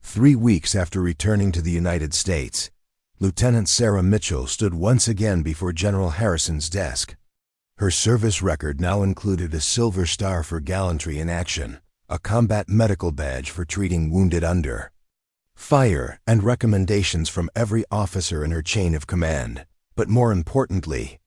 3 weeks after returning to the United States, Lieutenant Sarah Mitchell stood once again before General Harrison's desk. Her service record now included a Silver Star for gallantry in action, a combat medical badge for treating wounded under fire, and recommendations from every officer in her chain of command. But more importantly,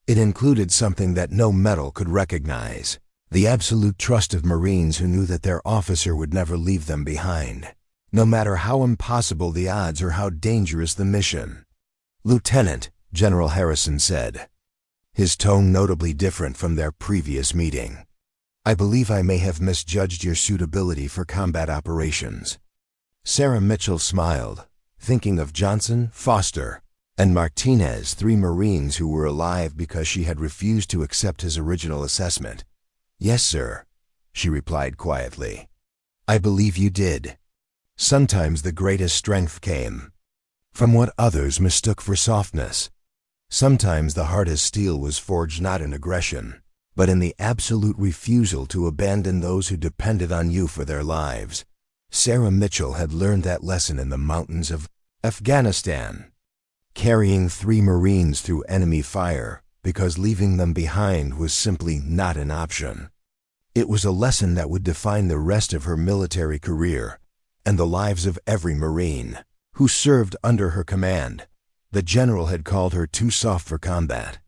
it included something that no medal could recognize: the absolute trust of Marines who knew that their officer would never leave them behind, no matter how impossible the odds or how dangerous the mission. "Lieutenant," General Harrison said, his tone notably different from their previous meeting, "I believe I may have misjudged your suitability for combat operations." Sarah Mitchell smiled, thinking of Johnson, Foster, and Martinez, 3 Marines who were alive because she had refused to accept his original assessment. "Yes, sir," she replied quietly. "I believe you did." Sometimes the greatest strength came from what others mistook for softness. Sometimes the hardest steel was forged not in aggression, but in the absolute refusal to abandon those who depended on you for their lives. Sarah Mitchell had learned that lesson in the mountains of Afghanistan, carrying 3 Marines through enemy fire because leaving them behind was simply not an option. It was a lesson that would define the rest of her military career and the lives of every Marine who served under her command. The general had called her too soft for combat.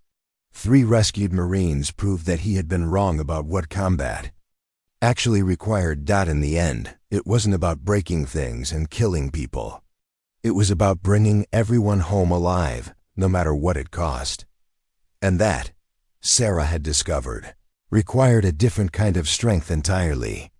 3 rescued Marines proved that he had been wrong about what combat actually required. In the end, it wasn't about breaking things and killing people. It was about bringing everyone home alive, no matter what it cost. And that, Sarah had discovered, required a different kind of strength entirely.